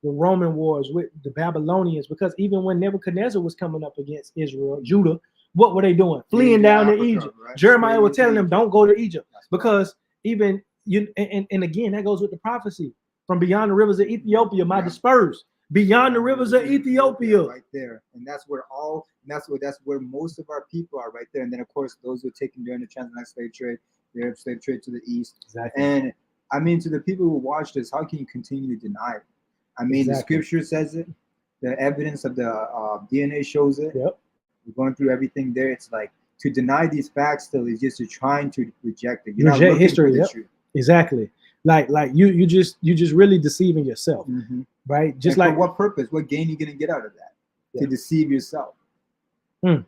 Roman wars, with the Babylonians, because even when Nebuchadnezzar was coming up against Israel, Judah, what were they doing? Fleeing down to Egypt. Right? Jeremiah was telling them, don't go to Egypt. Because even you and again, that goes with the prophecy. From beyond the rivers of Ethiopia, my dispersed. Beyond the rivers of Ethiopia. Right there. And that's where most of our people are right there. And then of course those who are taken during the transatlantic slave trade, the Arab slave trade to the east. Exactly. And I mean, to the people who watch this, how can you continue to deny it? I mean, the scripture says it. The evidence of the DNA shows it. Yep. We're going through everything there. It's like to deny these facts still is just to trying to reject it. You're reject history. Yep. Exactly. Like you just really deceiving yourself, right? Just and like for what purpose? What gain are you gonna get out of that? Yeah. To deceive yourself. No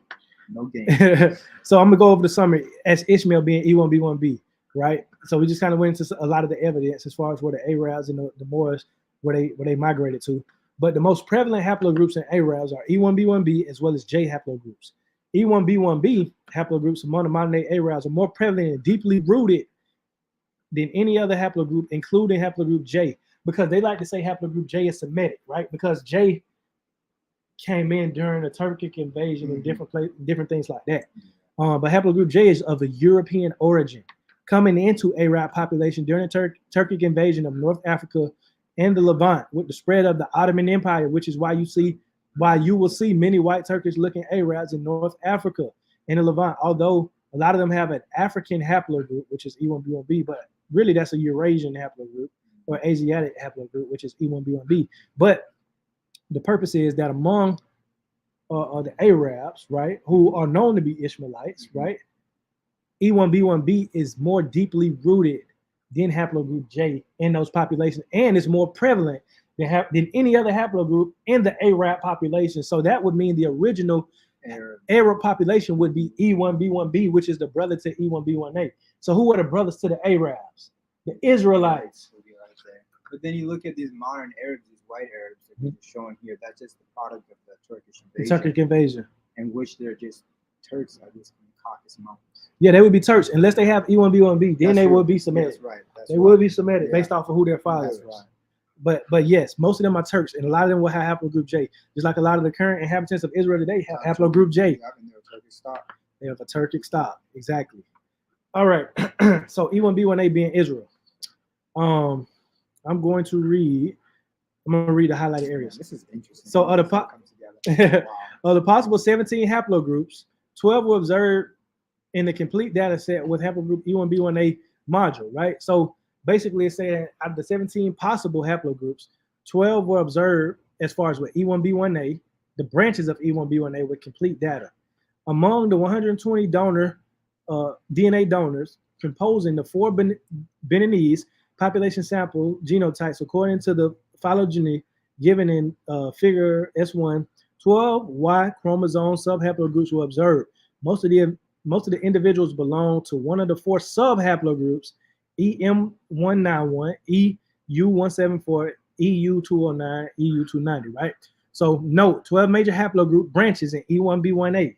gain. So I'm gonna go over the summary as Ishmael being E1B1B, right? So we just kind of went into a lot of the evidence as far as where the Arabs and the Moors where they migrated to. But the most prevalent haplogroups in Arabs are E1B1B as well as J haplogroups. E1B1B haplogroups among the modern day Arabs are more prevalent and deeply rooted than any other haplogroup, including haplogroup J, because they like to say haplogroup J is Semitic, right? Because J came in during the Turkic invasion and different things like that. But haplogroup J is of a European origin, coming into Arab population during the Turkic invasion of North Africa and the Levant with the spread of the Ottoman Empire, which is why you will see many white Turkish looking Arabs in North Africa and the Levant, although a lot of them have an African haplogroup, which is E1B1B, but really that's a Eurasian haplogroup or Asiatic haplogroup, which is E1B1B. But the purpose is that among the Arabs, right, who are known to be Ishmaelites, right, E1B1B is more deeply rooted than haplogroup J in those populations, and it's more prevalent than any other haplogroup in the Arab population. So that would mean the original Arab population would be E1B1B, which is the brother to E1B1A. So who are the brothers to the Arabs? The Israelites. But then you look at these modern Arabs, these white Arabs that you're showing here, that's just the product of the Turkish invasion. The Turkic invasion. In which they're just Turks, I guess, in the Caucasus Mountains. Yeah, they would be Turks unless they have E1B1B. Then they would be Semitic. That's right. They would be Semitic based off of who their fathers. That's right. But yes, most of them are Turks, and a lot of them will have haplogroup J, just like a lot of the current inhabitants of Israel today have haplogroup J. They have a Turkic stock, exactly. All right, so E1B1A being Israel. I'm going to read. I'm going to read the highlighted areas. This is interesting. So of the possible 17 haplogroups, 12 were observed in the complete data set with haplogroup E1B1A module, right? So basically it's saying out of the 17 possible haplogroups, 12 were observed as far as with E1B1A, the branches of E1B1A with complete data. Among the 120 DNA donors composing the 4 Beninese population sample genotypes according to the phylogeny given in figure S1, 12 Y chromosome subhaplogroups were observed. Most of the individuals belong to one of the 4 subhaplogroups, EM191, EU174, EU209, EU290, right? So note 12 major haplogroup branches in E1B1A.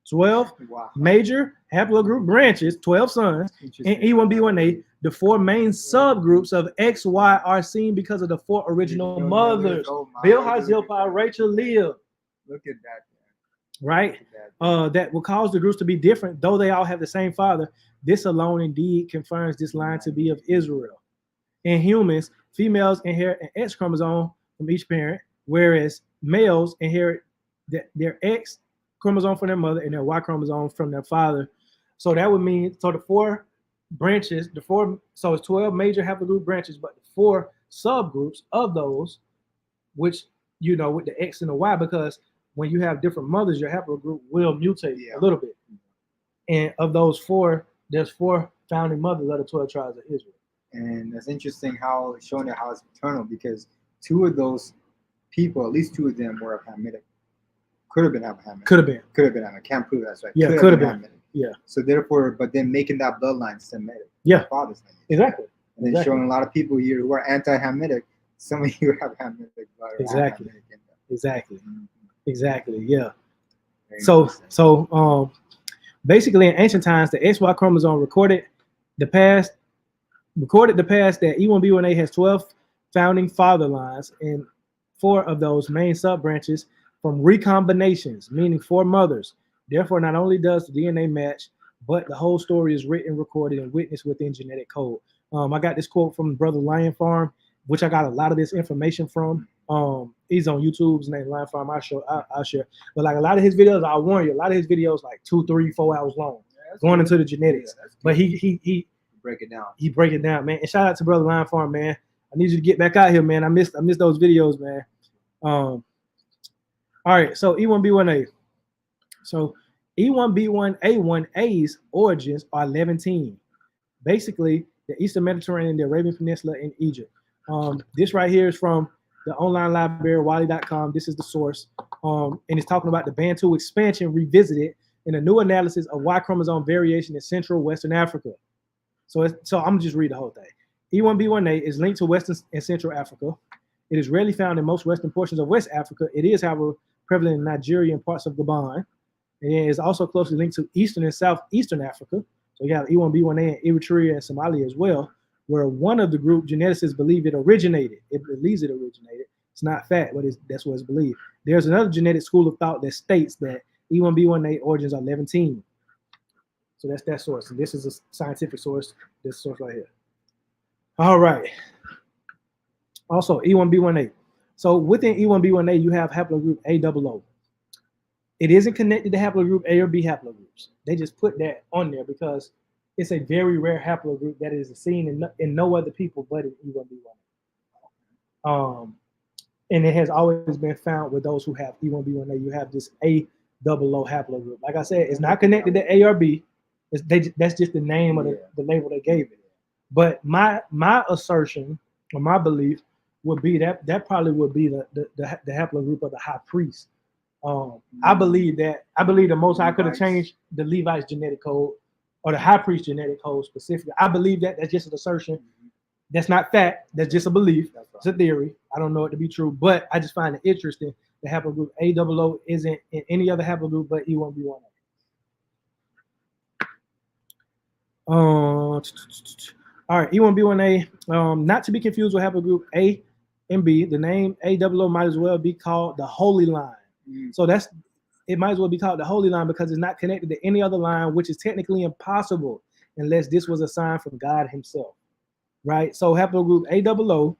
12 major haplogroup branches, 12 sons, in E1B1A. The 4 main subgroups of XY are seen because of the 4 original mothers. Bilhah, Zilpah, Rachel, Leah. Look at that. Right? That will cause the groups to be different, though they all have the same father. This alone indeed confirms this line to be of Israel. In humans, females inherit an X chromosome from each parent, whereas males inherit their X chromosome from their mother and their Y chromosome from their father. So that would mean, so the 4 branches, so it's 12 major haplogroup branches, but 4 subgroups of those, which, you know, with the X and the Y, because when you have different mothers, your haplogroup will mutate a little bit. And of those 4, there's 4 founding mothers of the 12 tribes of Israel. And it's interesting how it's showing how it's paternal, because 2 of those people, at least 2 of them, were of Hamitic. Could have been Hamitic. Could have been. I can't prove that's right. Yeah, could have been. Hamitic. Yeah. So therefore, but then making that bloodline Semitic. Yeah. Father's name. Exactly. And then showing a lot of people here who are anti-Hamitic. Some of you have Hamitic blood. Exactly. Exactly. Mm-hmm. Exactly. Yeah. So basically in ancient times, the XY chromosome recorded the past that E1B1A has 12 founding father lines, and 4 of those main sub-branches from recombinations, meaning 4 mothers. Therefore, not only does the DNA match, but the whole story is written, recorded, and witnessed within genetic code. I got this quote from Brother Lion Farm, which I got a lot of this information from. He's on YouTube. His name Lion Farm. I'll share. But like a lot of his videos, I warn you, a lot of his videos like 2, 3, 4 hours long, going into the genetics. But he break it down. He break it down, man. And shout out to Brother Lion Farm, man. I need you to get back out here, man. I missed those videos, man. All right, so E1B1A. So E1B1A1A's origins are Levantine. Basically, the Eastern Mediterranean, the Arabian Peninsula, and Egypt. This right here is from the online library, Wally.com. This is the source. And it's talking about the Bantu expansion revisited in a new analysis of Y chromosome variation in Central Western Africa. So I'm going to just read the whole thing. E1B1A is linked to Western and Central Africa. It is rarely found in most western portions of West Africa. It is, however, prevalent in Nigeria and parts of Gabon. And it is also closely linked to Eastern and Southeastern Africa. So you have E1B1A in Eritrea and Somalia as well, where one of the group geneticists believe it originated. It believes it originated. It's not fact, but that's what it's believed. There's another genetic school of thought that states that E1B1A origins are Levantine. So that's that source. And this is a scientific source, this source right here. All right. Also, E1B1A. So within E1B1A, you have haplogroup A00. It isn't connected to haplogroup A or B haplogroups. They just put that on there because it's a very rare haplogroup that is seen in no other people but in E1B1A. And it has always been found with those who have E1B1A. You have this A00 haplogroup. Like I said, it's not connected to A or B. That's just the name of the label they gave it. But my assertion or my belief would be that probably would be the haplogroup of the high priest. I believe the Most High could have changed the Levites genetic code or the high priest genetic code specifically. I believe that's just an assertion. That's not fact. That's just a belief. It's a theory. I don't know it to be true, but I just find it interesting. The haplogroup A00 isn't in any other haplogroup but E1B1A. All right, E1B1A, not to be confused with haplogroup A and B. The name AOO might as well be called the Holy Line. So it might as well be called the Holy Line because it's not connected to any other line, which is technically impossible unless this was a sign from God Himself, right? So haplogroup AOO,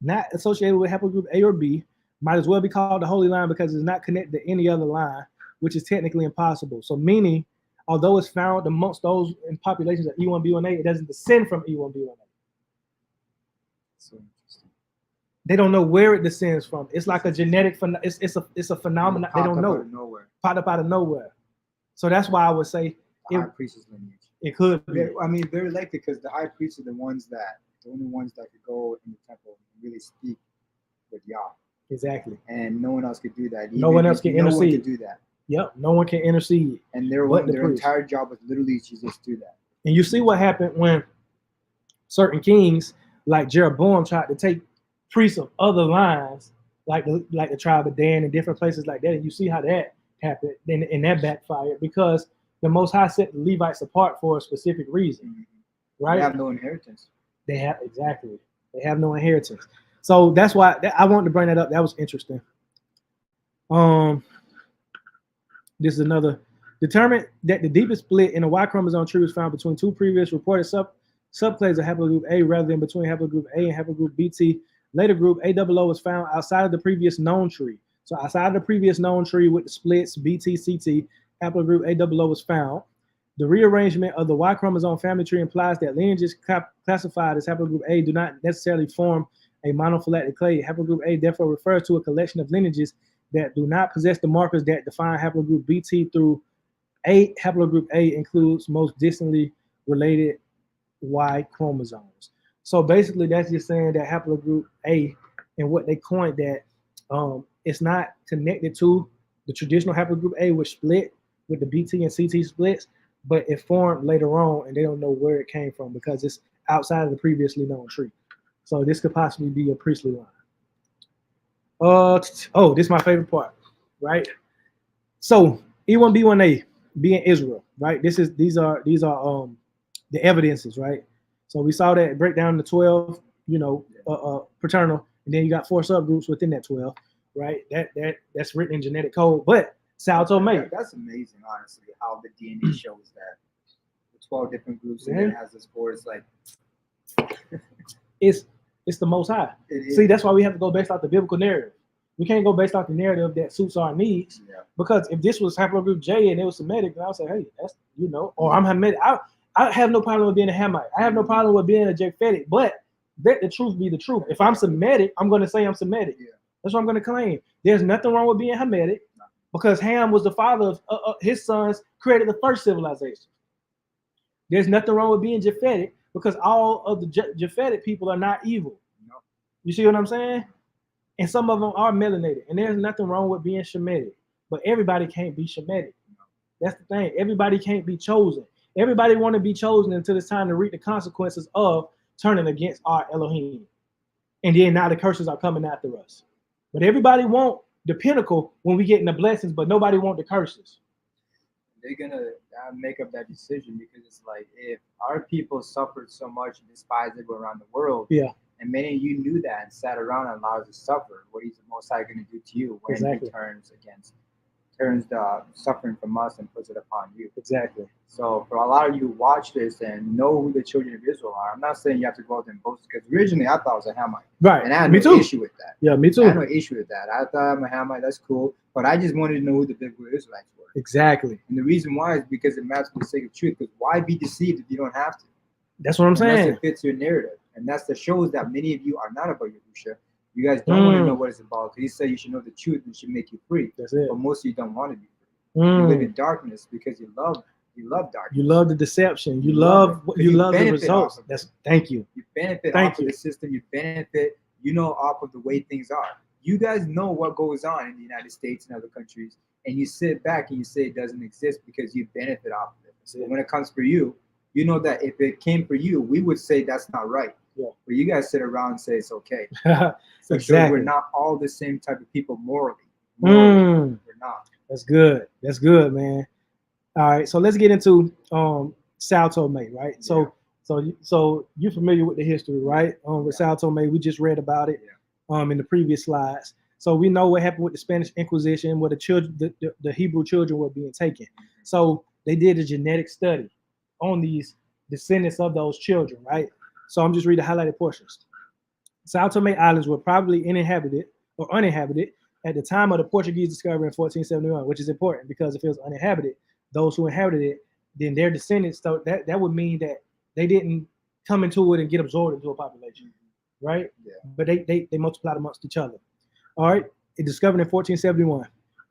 not associated with haplogroup A or B, might as well be called the Holy Line because it's not connected to any other line, which is technically impossible. So meaning, although it's found amongst those in populations of E1B1A, it doesn't descend from E1B1A. So interesting. They don't know where it descends from. It's like a genetic, it's a phenomenon. They don't know. Popped up out of nowhere. So that's why I would say the high priest's lineage. It could be. I mean, very likely because the high priests are the only ones that could go in the temple and really speak with Yah. Exactly. And no one else could do that. No one else can intercede. No one could do that. Yep. No one can intercede. And their entire job was literally to just do that. And you see what happened when certain kings like Jeroboam tried to take priests of other lines, like the tribe of Dan and different places like that. And you see how that happened and that backfired because the Most High set the Levites apart for a specific reason, right? They have no inheritance. They have no inheritance. So that's why I wanted to bring that up. That was interesting. This is another. Determined that the deepest split in the Y chromosome tree was found between two previous reported subclades of haplogroup A rather than between haplogroup A and haplogroup BT. Later group AOO was found outside of the previous known tree. So outside of the previous known tree with the splits BT, CT, haplogroup AOO was found. The rearrangement of the Y chromosome family tree implies that lineages classified as haplogroup A do not necessarily form a monophyletic clade. Haplogroup A therefore refers to a collection of lineages that do not possess the markers that define haplogroup BT through A. Haplogroup A includes most distantly related Y chromosomes. So basically that's just saying that haplogroup A and what they coined that it's not connected to the traditional haplogroup A which split with the BT and CT splits, but it formed later on and they don't know where it came from because it's outside of the previously known tree. So this could possibly be a priestly line. This is my favorite part, right? So E1B1A being Israel, right? These are the evidences, right? So we saw that break down the 12, paternal, and then you got 4 subgroups within that 12, right? That's written in genetic code. But Sao Tome. That's amazing, honestly, how the DNA shows that the 12 different groups and then it has this board. It's like it's the Most High. See, that's why we have to go based off the biblical narrative. We can't go based off the narrative that suits our needs. Yeah. Because if this was haplogroup J and it was Semitic, then I would say, hey, that's or I'm Hamitic. I have no problem with being a Hamite. I have no problem with being a Japhetic. But let the truth be the truth. If I'm Semitic, I'm going to say I'm Semitic. Yeah. That's what I'm going to claim. There's nothing wrong with being Hamitic because Ham was the father of his sons created the first civilization. There's nothing wrong with being Japhetic because all of the Japhetic people are not evil. No. You see what I'm saying? And some of them are melanated. And there's nothing wrong with being Shemitic. But everybody can't be Shemitic. No. That's the thing. Everybody can't be chosen. Everybody want to be chosen until it's time to reap the consequences of turning against our Elohim. And then now the curses are coming after us. But everybody want the pinnacle when we get in the blessings, but nobody want the curses. They're going to make up that decision because it's like if our people suffered so much and despised everyone around the world, and many of you knew that and sat around and allowed us to suffer, what is the Most High going to do to you when he turns the suffering from us and puts it upon you? Exactly. So for a lot of you who watch this and know who the children of Israel are, I'm not saying you have to go out there and boast because originally I thought I was a Hamite. Right. And I had no issue with that. Yeah, me too. I had no issue with that. I thought I'm a Hamite, that's cool. But I just wanted to know who the biblical Israelites were. Exactly. And the reason why is because it matters for the sake of truth. Because why be deceived if you don't have to? That's what I'm saying. That fits your narrative. And that shows that many of you are not about Yahusha. You guys don't want to know what it's about. Because he said you should know the truth and it should make you free. That's it. But most of you don't want to be free. You live in darkness because you love darkness. You love the deception. You love the results. Thank you. You benefit off of the system. You benefit, off of the way things are. You guys know what goes on in the United States and other countries, and you sit back and you say it doesn't exist because you benefit off of it. So when it comes for you, you know that if it came for you, we would say that's not right. Yeah. But you guys sit around and say it's okay. So exactly. We're not all the same type of people morally. We're not. That's good, man. All right, so let's get into Sao Tome, right? So So you're familiar with the history, right? With Sao Tome, we just read about it in the previous slides. So we know what happened with the Spanish Inquisition, where the children, the Hebrew children were being taken. So they did a genetic study on these descendants of those children, right? So I'm just reading the highlighted portions. Sao Tome Islands were probably uninhabited at the time of the Portuguese discovery in 1471, which is important because if it was uninhabited, those who inhabited it, then their descendants, so that would mean that they didn't come into it and get absorbed into a population, right? Yeah. But they multiplied amongst each other. All right, it discovered in 1471.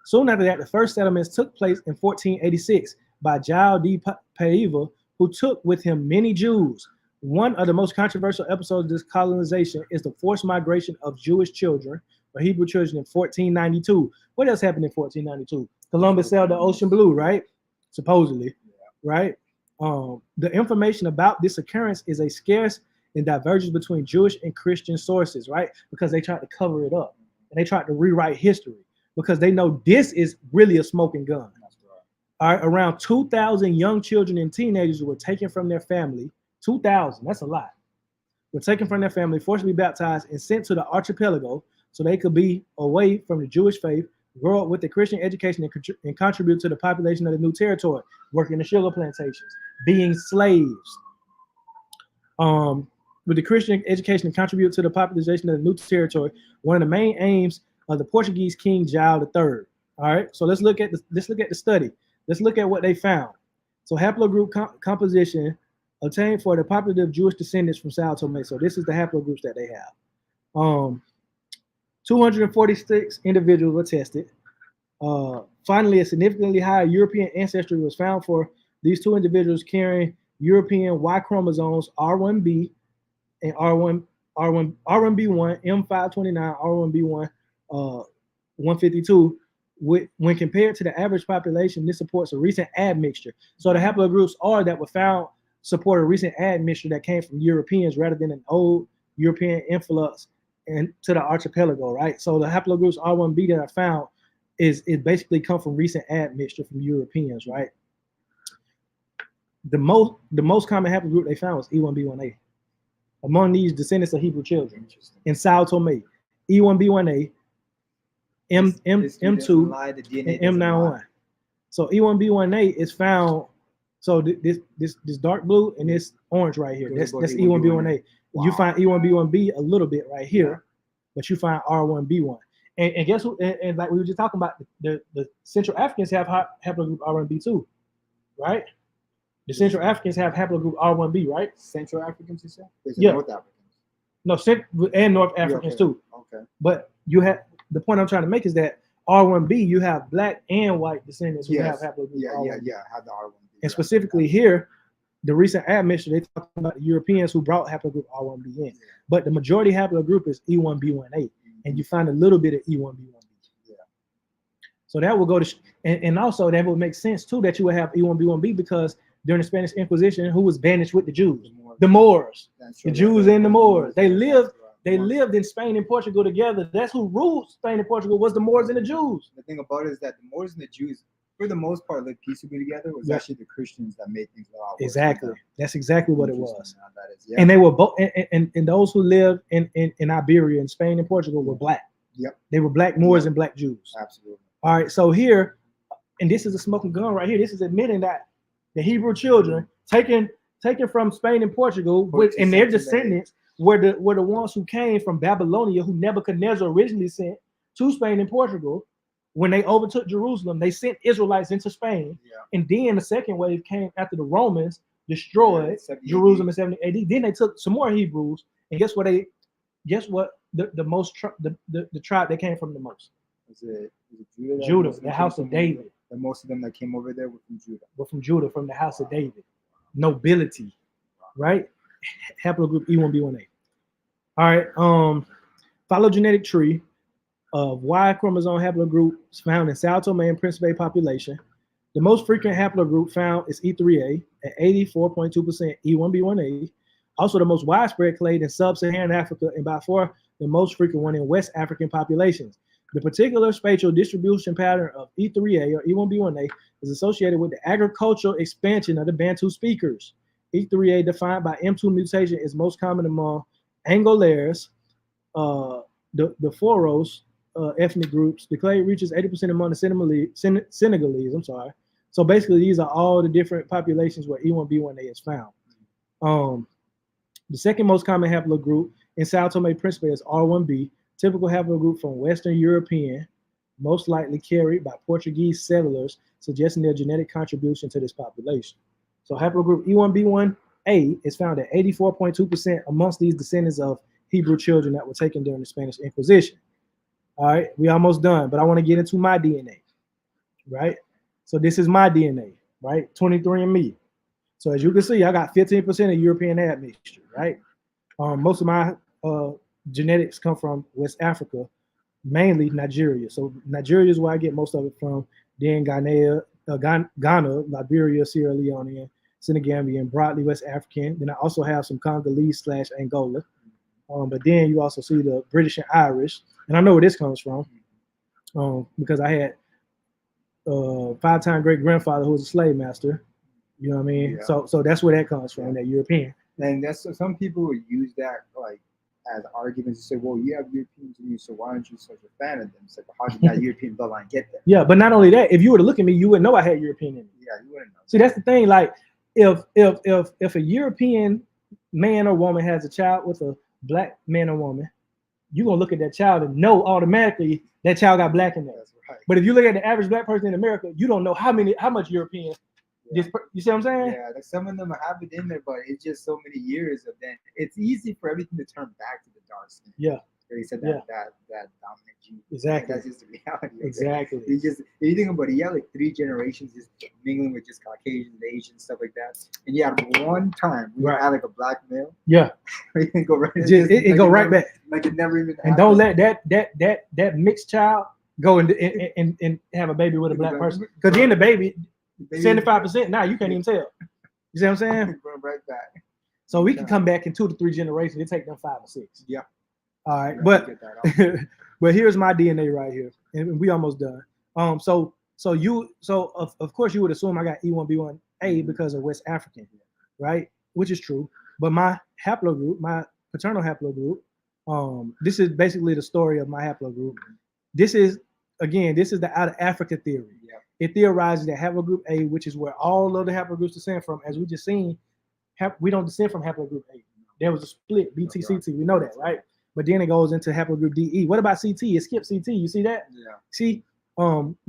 Soon after that, the first settlements took place in 1486 by João de Paiva, who took with him many Jews. One of the most controversial episodes of this colonization is the forced migration of Jewish children or Hebrew children in 1492. What else happened in 1492? Columbus sailed the ocean blue, right? Supposedly, right? The information about this occurrence is a scarce and diverges between Jewish and Christian sources, right? Because they tried to cover it up and they tried to rewrite history because they know this is really a smoking gun. All right, around 2,000 young children and teenagers were taken from their family. 2,000, that's a lot. Were taken from their family, forcibly baptized, and sent to the archipelago so they could be away from the Jewish faith, grow up with the Christian education, and contribute to the population of the new territory, working the sugar plantations, being slaves. With the Christian education and contribute to the population of the new territory, one of the main aims of the Portuguese King João III. All right, so let's look at the study. Let's look at what they found. So haplogroup composition obtained for the populative Jewish descendants from Sao Tome. So this is the haplogroups that they have. 246 individuals were tested. Finally, a significantly higher European ancestry was found for these two individuals carrying European Y chromosomes R1b and R1b1, M529, R1b1, 152. When compared to the average population, this supports a recent admixture. So the haplogroups that were found support a recent admixture that came from Europeans rather than an old European influx into the archipelago, right? So the haplogroups R1b that I found is basically come from recent admixture from Europeans, right? The most common haplogroup they found was E1B1A among these descendants of Hebrew children in Sao Tome. E1B1A, M2, and M91. So E1B1A is found. So this dark blue and this orange right here. That's E1B1A. Wow. You find E1B1B a little bit right here, but you find R1B1. And guess who? And like we were just talking about, the Central Africans have haplogroup R1B2, right? The Central Africans have haplogroup R1B, right? Central Africans, you said? Yeah. North Africans. No, and North Africans too. Okay. But you have the point I'm trying to make is that R1B, you have black and white descendants who have haplogroup R1B. Have the R1B. And specifically here, the recent admixture, they talk about the Europeans who brought haplogroup R1B in. But the majority haplogroup is E1B1A, and you find a little bit of E1B1B. Yeah. So that will go to, and also that would make sense too that you would have E1B1B because during the Spanish Inquisition, who was banished with the Jews? The Moors. The Jews and the Moors. They lived in Spain and Portugal together. That's who ruled Spain and Portugal, was the Moors and the Jews. The thing about it is that the Moors and the Jews, for the most part, lived peaceably together. It was actually the Christians that made things a lot worse. Exactly. That's exactly what it was. That is, and they were both, and those who lived in Iberia, in Spain and Portugal, were black. Yep. They were black Moors and black Jews. Absolutely. All right. So here, and this is a smoking gun right here. This is admitting that the Hebrew children taken from Spain and Portugal, and their descendants were the ones who came from Babylonia, who Nebuchadnezzar originally sent to Spain and Portugal. When they overtook Jerusalem, they sent Israelites into Spain, and then the second wave came after the Romans destroyed Jerusalem in 70 AD. Then they took some more Hebrews, and guess what? The tribe that came from the most? Was it Judah? Judah, the house of David. And most of them that came over there were from Judah. From the house of David. Nobility, right? Haplogroup E1B1A. All right. Phylogenetic tree of Y chromosome haplogroups found in Sao Tome and Principe population. The most frequent haplogroup found is E3A at 84.2% E1B1A. Also the most widespread clade in sub-Saharan Africa, and by far the most frequent one in West African populations. The particular spatial distribution pattern of E3A or E1B1A is associated with the agricultural expansion of the Bantu speakers E3A defined by M2 mutation is most common among Angolaires, the Foros ethnic groups. The clade reaches 80% among the Senegalese. I'm sorry. So basically, these are all the different populations where E1B1A is found. The second most common haplogroup in Sao Tome and Principe is R1b, typical haplogroup from Western European, most likely carried by Portuguese settlers, suggesting their genetic contribution to this population. So haplogroup E1B1A is found at 84.2% amongst these descendants of Hebrew children that were taken during the Spanish Inquisition. All right, we almost done, but I want to get into my DNA, right? So this is my DNA, right? 23andMe. So as you can see, I got 15% of European admixture, right? Most of my genetics come from West Africa, mainly Nigeria. So Nigeria is where I get most of it from. Then Ghana, Liberia, Sierra Leone, Senegambian, broadly West African. Then I also have some Congolese / Angola. But then you also see the British and Irish. And I know where this comes from because I had a 5-time great-grandfather who was a slave master. You know what I mean? Yeah. So that's where that comes from, that European. And that's some people would use that like as arguments to say, well, you have Europeans in you, so why aren't you such a fan of them? It's like, well, how did that European bloodline get there? Yeah, but not only that, if you were to look at me, you wouldn't know I had European in me. Yeah, you wouldn't know. See, that's the thing. Like, if a European man or woman has a child with a black man or woman, you're gonna look at that child and know automatically that child got black in there. That's right. But if you look at the average black person in America, you don't know how much European. Yeah. You see what I'm saying? Yeah, like some of them have it in there, but it's just so many years of then. It's easy for everything to turn back to the dark skin. Yeah. They said that dominant gene. Exactly. Like, that's just the reality. Exactly. If you think about it, you have like 3 generations just mingling with just Caucasians, Asians, stuff like that. And you have one time we had like a black male. Yeah. it can go right. It go right back. Like it never even. And don't let that mixed child go and have a baby with a black person. Because then the baby 75%. Now you can't even tell. You see what I'm saying? Going right back. So we can come back in 2 to 3 generations. It take them 5 or 6. Yeah. All right, but here's my DNA right here, and we almost done. So of course you would assume I got E1B1A because of West African, right? Which is true. But my haplogroup, my paternal haplogroup, this is basically the story of my haplogroup. This is the out of Africa theory. Yeah. It theorizes that haplogroup A, which is where all of the haplogroups descend from, as we just seen, we don't descend from haplogroup A. There was a split, BTCT. We know that, right? But then it goes into haplogroup DE. What about CT? It skips CT. You see that? Yeah. See,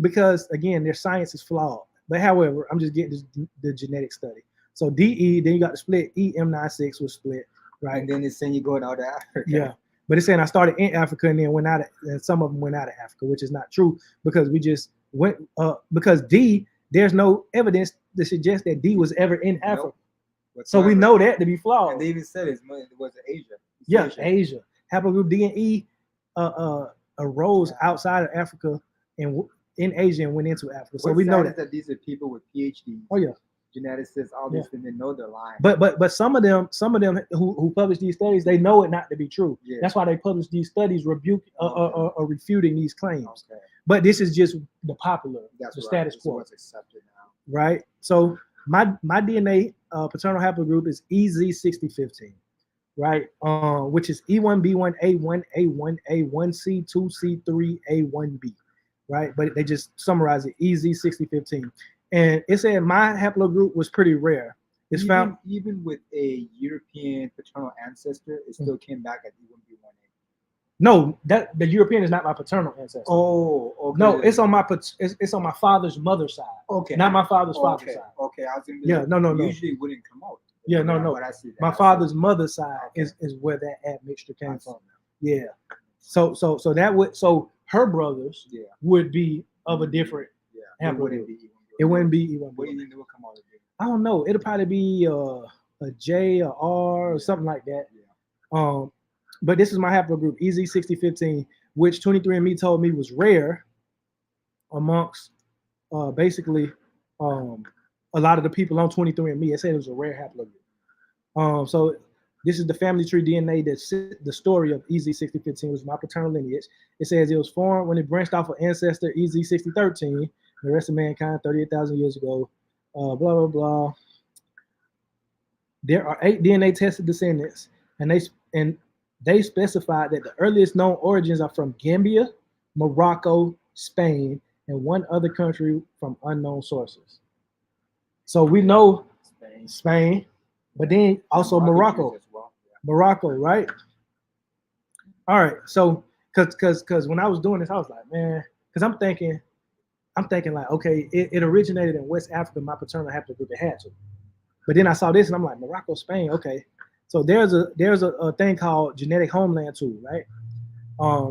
because again, their science is flawed. But however, I'm just getting the genetic study. So DE, then you got the split. EM96 was split, right? And then it's saying you going out of Africa. Yeah. But it's saying I started in Africa and then went out, and some of them went out of Africa, which is not true because we just went because D, there's no evidence to suggest that D was ever in Africa. Nope. So we know that to be flawed. And they even said it was Asia. Yeah, Asia. Haplogroup D and E arose outside of Africa and in Asia and went into Africa. So we know that these are people with PhDs. Oh yeah, geneticists, all this, and they know they're lying. But some of them who publish these studies, they know it not to be true. Yeah. That's why they publish these studies or refuting these claims. Okay. But this is just the popular, status quo. What's accepted now. Right. So my DNA paternal haplogroup is EZ6015. Right, which is E1B1A1A1A1C2C3A1B, right? But they just summarize it EZ6015, and it said my haplogroup was pretty rare. It's found even with a European paternal ancestor, it still came back at E1B1A. No, that the European is not my paternal ancestor. Oh, okay. No, it's on my father's mother's side. Okay, not my father's father's side. Okay, I was gonna no. Usually it wouldn't come out. Yeah, no. My father's mother's side is where that admixture came from. Yeah. So her brothers would be of a different haplogroup. It wouldn't be E1B1. What do you think it would come out of it? I don't know. It'll probably be a J or R or something like that. Yeah. But this is my haplogroup, EZ6015, which 23andMe told me was rare amongst basically a lot of the people on 23andMe. It said it was a rare haplogroup. So this is the family tree DNA that's the story of EZ6015, was my paternal lineage. It says it was formed when it branched off of ancestor EZ6013, the rest of mankind 38,000 years ago. Blah, blah, blah. There are 8 DNA tested descendants, and they specified that the earliest known origins are from Gambia, Morocco, Spain, and one other country from unknown sources. So we know Spain, but then also Morocco. As well. Yeah. Morocco, right? All right. So because when I was doing this, I was like, man, because I'm thinking like, okay, it originated in West Africa, my paternal haplogroup, it had to. But then I saw this and I'm like, Morocco, Spain, okay. So there's a thing called genetic homeland tool, right?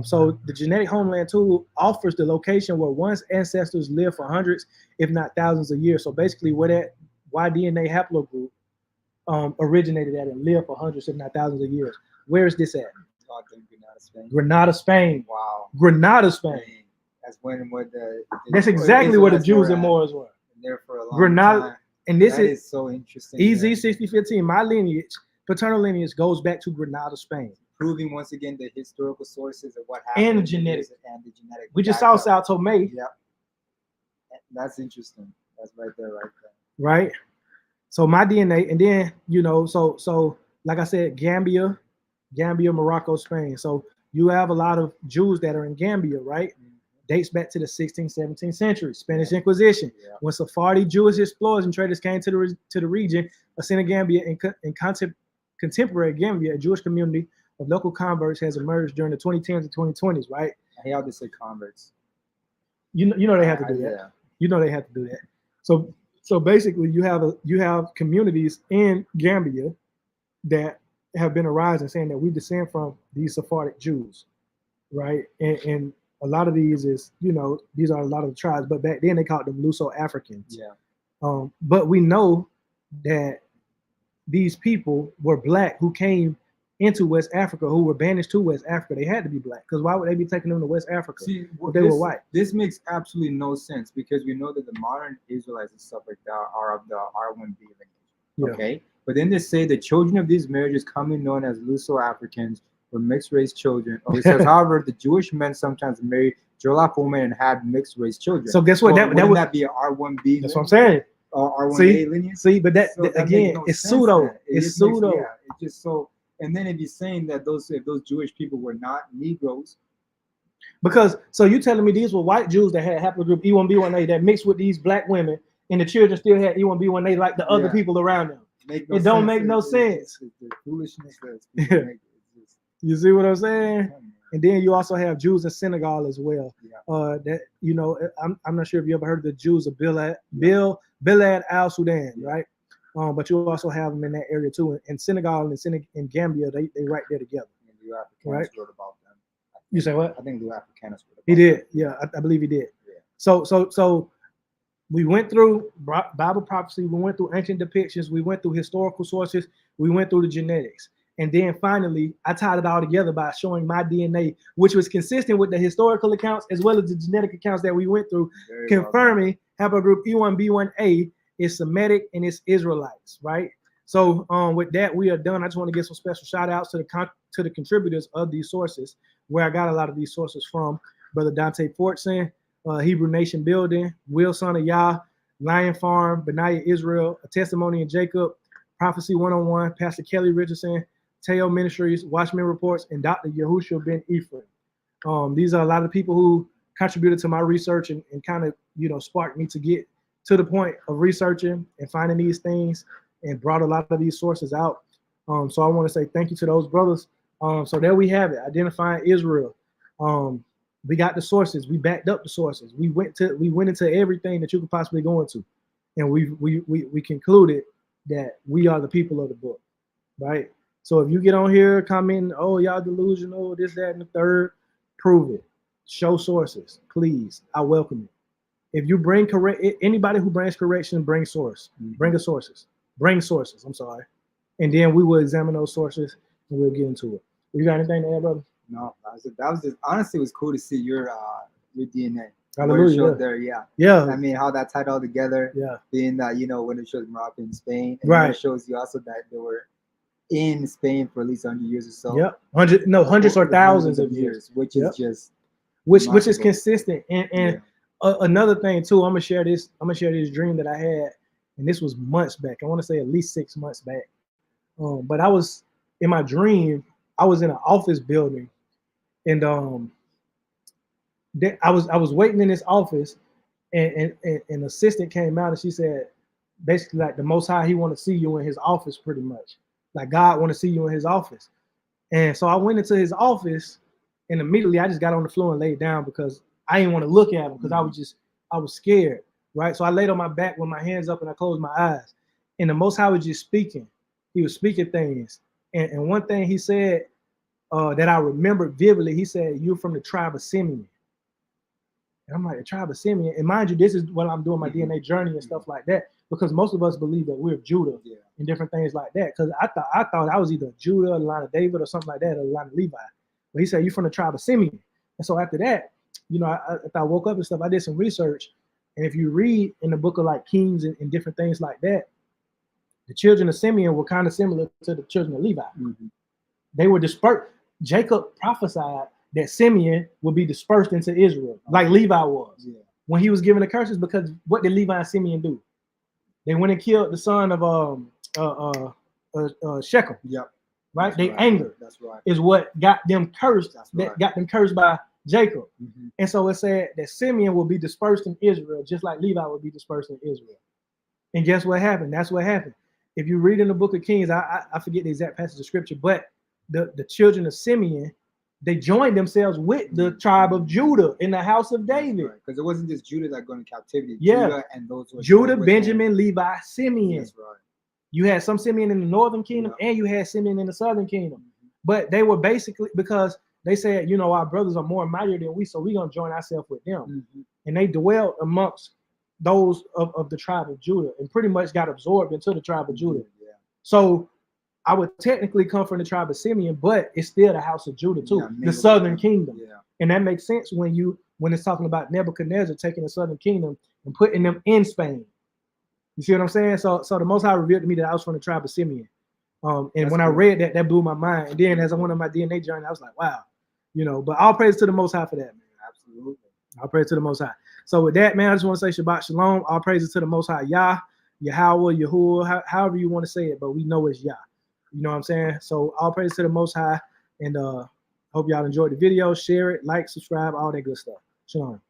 So the genetic homeland tool offers the location where one's ancestors lived for hundreds, if not thousands of years. So basically where that Y-DNA haplogroup originated at and lived for hundreds, if not thousands of years. Where is this at? Granada, Spain. Granada, Spain. Wow. Granada, Spain. That's where the That's exactly where the Jews and Moors were. There for a long Granada, time. and this is so interesting. EZ6015. My lineage, paternal lineage, goes back to Granada, Spain. Proving once again the historical sources of what happened and the genetic. We We just saw Sao Tome. Yeah, that's interesting. That's right there. Right. So my DNA, and then so like I said, Gambia, Morocco, Spain. So you have a lot of Jews that are in Gambia, right? Mm-hmm. Dates back to the 16th, 17th century, Spanish Inquisition. Yeah. When Sephardi Jewish explorers and traders came to the region of Senegambia and contemporary Gambia, a Jewish community of local converts has emerged during the 2010s and 2020s, right? I hate how they say converts. You know they have to do that. Yeah. You know they have to do that. So basically, you have communities in Gambia that have been arising saying that we descend from these Sephardic Jews, right? And a lot of these is, these are a lot of the tribes, but back then they called them Luso-Africans. Yeah. But we know that these people were black who came into West Africa, who were banished to West Africa. They had to be black, because why would they be taking them to West Africa if they were white? This makes absolutely no sense, because we know that the modern Israelites and stuff like that are of the R1B lineage. Yeah. Okay? But then they say the children of these marriages commonly known as Luso-Africans were mixed-race children. It says, however, the Jewish men sometimes married Jollof women and had mixed-race children. So guess what? That would be an R1B. That's what I'm saying. Or R1A lineage. See, but that again, it's pseudo. It's pseudo. It's just so. And then if you're saying that if those Jewish people were not Negroes, because so you telling me these were white Jews that had haplogroup E1B1A that mixed with these black women, and the children still had E1B1A like the other people around them. It don't make no sense. It's the foolishness You see what I'm saying? And then you also have Jews in Senegal as well. Yeah. That I'm not sure if you ever heard of the Jews of Bilad al Sudan, right? But you also have them in that area too. In Senegal and in Gambia, they right there together. Right? Wrote about them. You say what? I think Lou Africanus wrote about He did. Yeah, I believe he did. Yeah. So we went through Bible prophecy. We went through ancient depictions. We went through historical sources. We went through the genetics. And then finally, I tied it all together by showing my DNA, which was consistent with the historical accounts as well as the genetic accounts that we went through, confirming haplogroup E1B1A is Semitic and it's Israelites, right? So with that, we are done. I just want to give some special shout outs to the contributors of these sources, where I got a lot of these sources from. Brother Dante Fortson, Hebrew Nation Building, Will Son of Yah, Lion Farm, Benaiah Israel, A Testimony in Jacob, Prophecy 101, Pastor Kelly Richardson, Teo Ministries, Watchman Reports, and Dr. Yahushua Ben Ephraim. These are a lot of people who contributed to my research and kind of, sparked me to get to the point of researching and finding these things and brought a lot of these sources out. So I want to say thank you to those brothers. So there we have it, identifying Israel. We got the sources. We backed up the sources. We went into everything that you could possibly go into, and we concluded that we are the people of the book, right? So if you get on here commenting, oh, y'all delusional, this, that, and the third, prove it. Show sources, please. I welcome it. If you bring anybody who brings correction, bring source. Bring sources. Bring sources. I'm sorry. And then we will examine those sources and we'll get into it. You got anything to add, brother? No, that was just honestly, it was cool to see your DNA. Hallelujah. There, yeah. I mean, how that tied all together. Yeah. Being that when it shows Morocco and Spain, and right, it shows you also that they were in Spain for at least 100 years or so. Yep. Hundreds or thousands of years, which is just which is consistent. And another thing too, I'm gonna share this dream that I had, and this was months back. I want to say at least 6 months back. But I was in my dream. I was in an office building, and I was waiting in this office, and an assistant came out and she said, basically like the Most High, He want to see you in His office, pretty much. Like God want to see you in His office. And so I went into his office, and immediately I just got on the floor and laid down because I didn't want to look at him because I was scared, right? So I laid on my back with my hands up and I closed my eyes. And the Most High was just speaking. He was speaking things. And one thing He said that I remembered vividly, He said, "You're from the tribe of Simeon." And I'm like, the tribe of Simeon. And mind you, this is when I'm doing my DNA journey and stuff like that, because most of us believe that we're Judah and different things like that. Because I thought I was either Judah, the line of David, or something like that, or the line of Levi. But He said, "You're from the tribe of Simeon." And so after that, you know, after I woke up and stuff, I did some research. And if you read in the book of like Kings and different things like that, the children of Simeon were kind of similar to the children of Levi. They were dispersed. Jacob prophesied that Simeon would be dispersed into Israel, like Levi was when he was given the curses. Because what did Levi and Simeon do? They went and killed the son of Shechem. Yep. Right? They anger. That's right. Is what got them cursed. That's right. That got them cursed by Jacob. And so it said that Simeon will be dispersed in Israel, just like Levi will be dispersed in Israel. And guess what happened? That's what happened. If you read in the book of Kings, I forget the exact passage of scripture, but the children of Simeon, they joined themselves with the tribe of Judah in the house of David. Because it wasn't just Judah that got into captivity. Yeah. Judah and those who Judah, Benjamin, Levi, Simeon. That's right. You had some Simeon in the northern kingdom and you had Simeon in the southern kingdom. But they were basically, because they said, you know, our brothers are more mightier than we, so we're going to join ourselves with them. And they dwelled amongst those of the tribe of Judah and pretty much got absorbed into the tribe of Judah. So I would technically come from the tribe of Simeon, but it's still the house of Judah too, the southern kingdom. And that makes sense when it's talking about Nebuchadnezzar taking the southern kingdom and putting them in Spain. You see what I'm saying? So the Most High revealed to me that I was from the tribe of Simeon. And that's when I read that, that blew my mind. And then as I went on my DNA journey, I was like, wow, you know, but all praise to the Most High for that, man. Absolutely. All praise to the Most High. So with that, man, I just want to say Shabbat Shalom. All praises to the Most High, Yah, Yahweh, Yahuwah, however you want to say it, but we know it's Yah. You know what I'm saying? So all praise to the Most High, and hope y'all enjoyed the video. Share it, like, subscribe, all that good stuff. Shalom.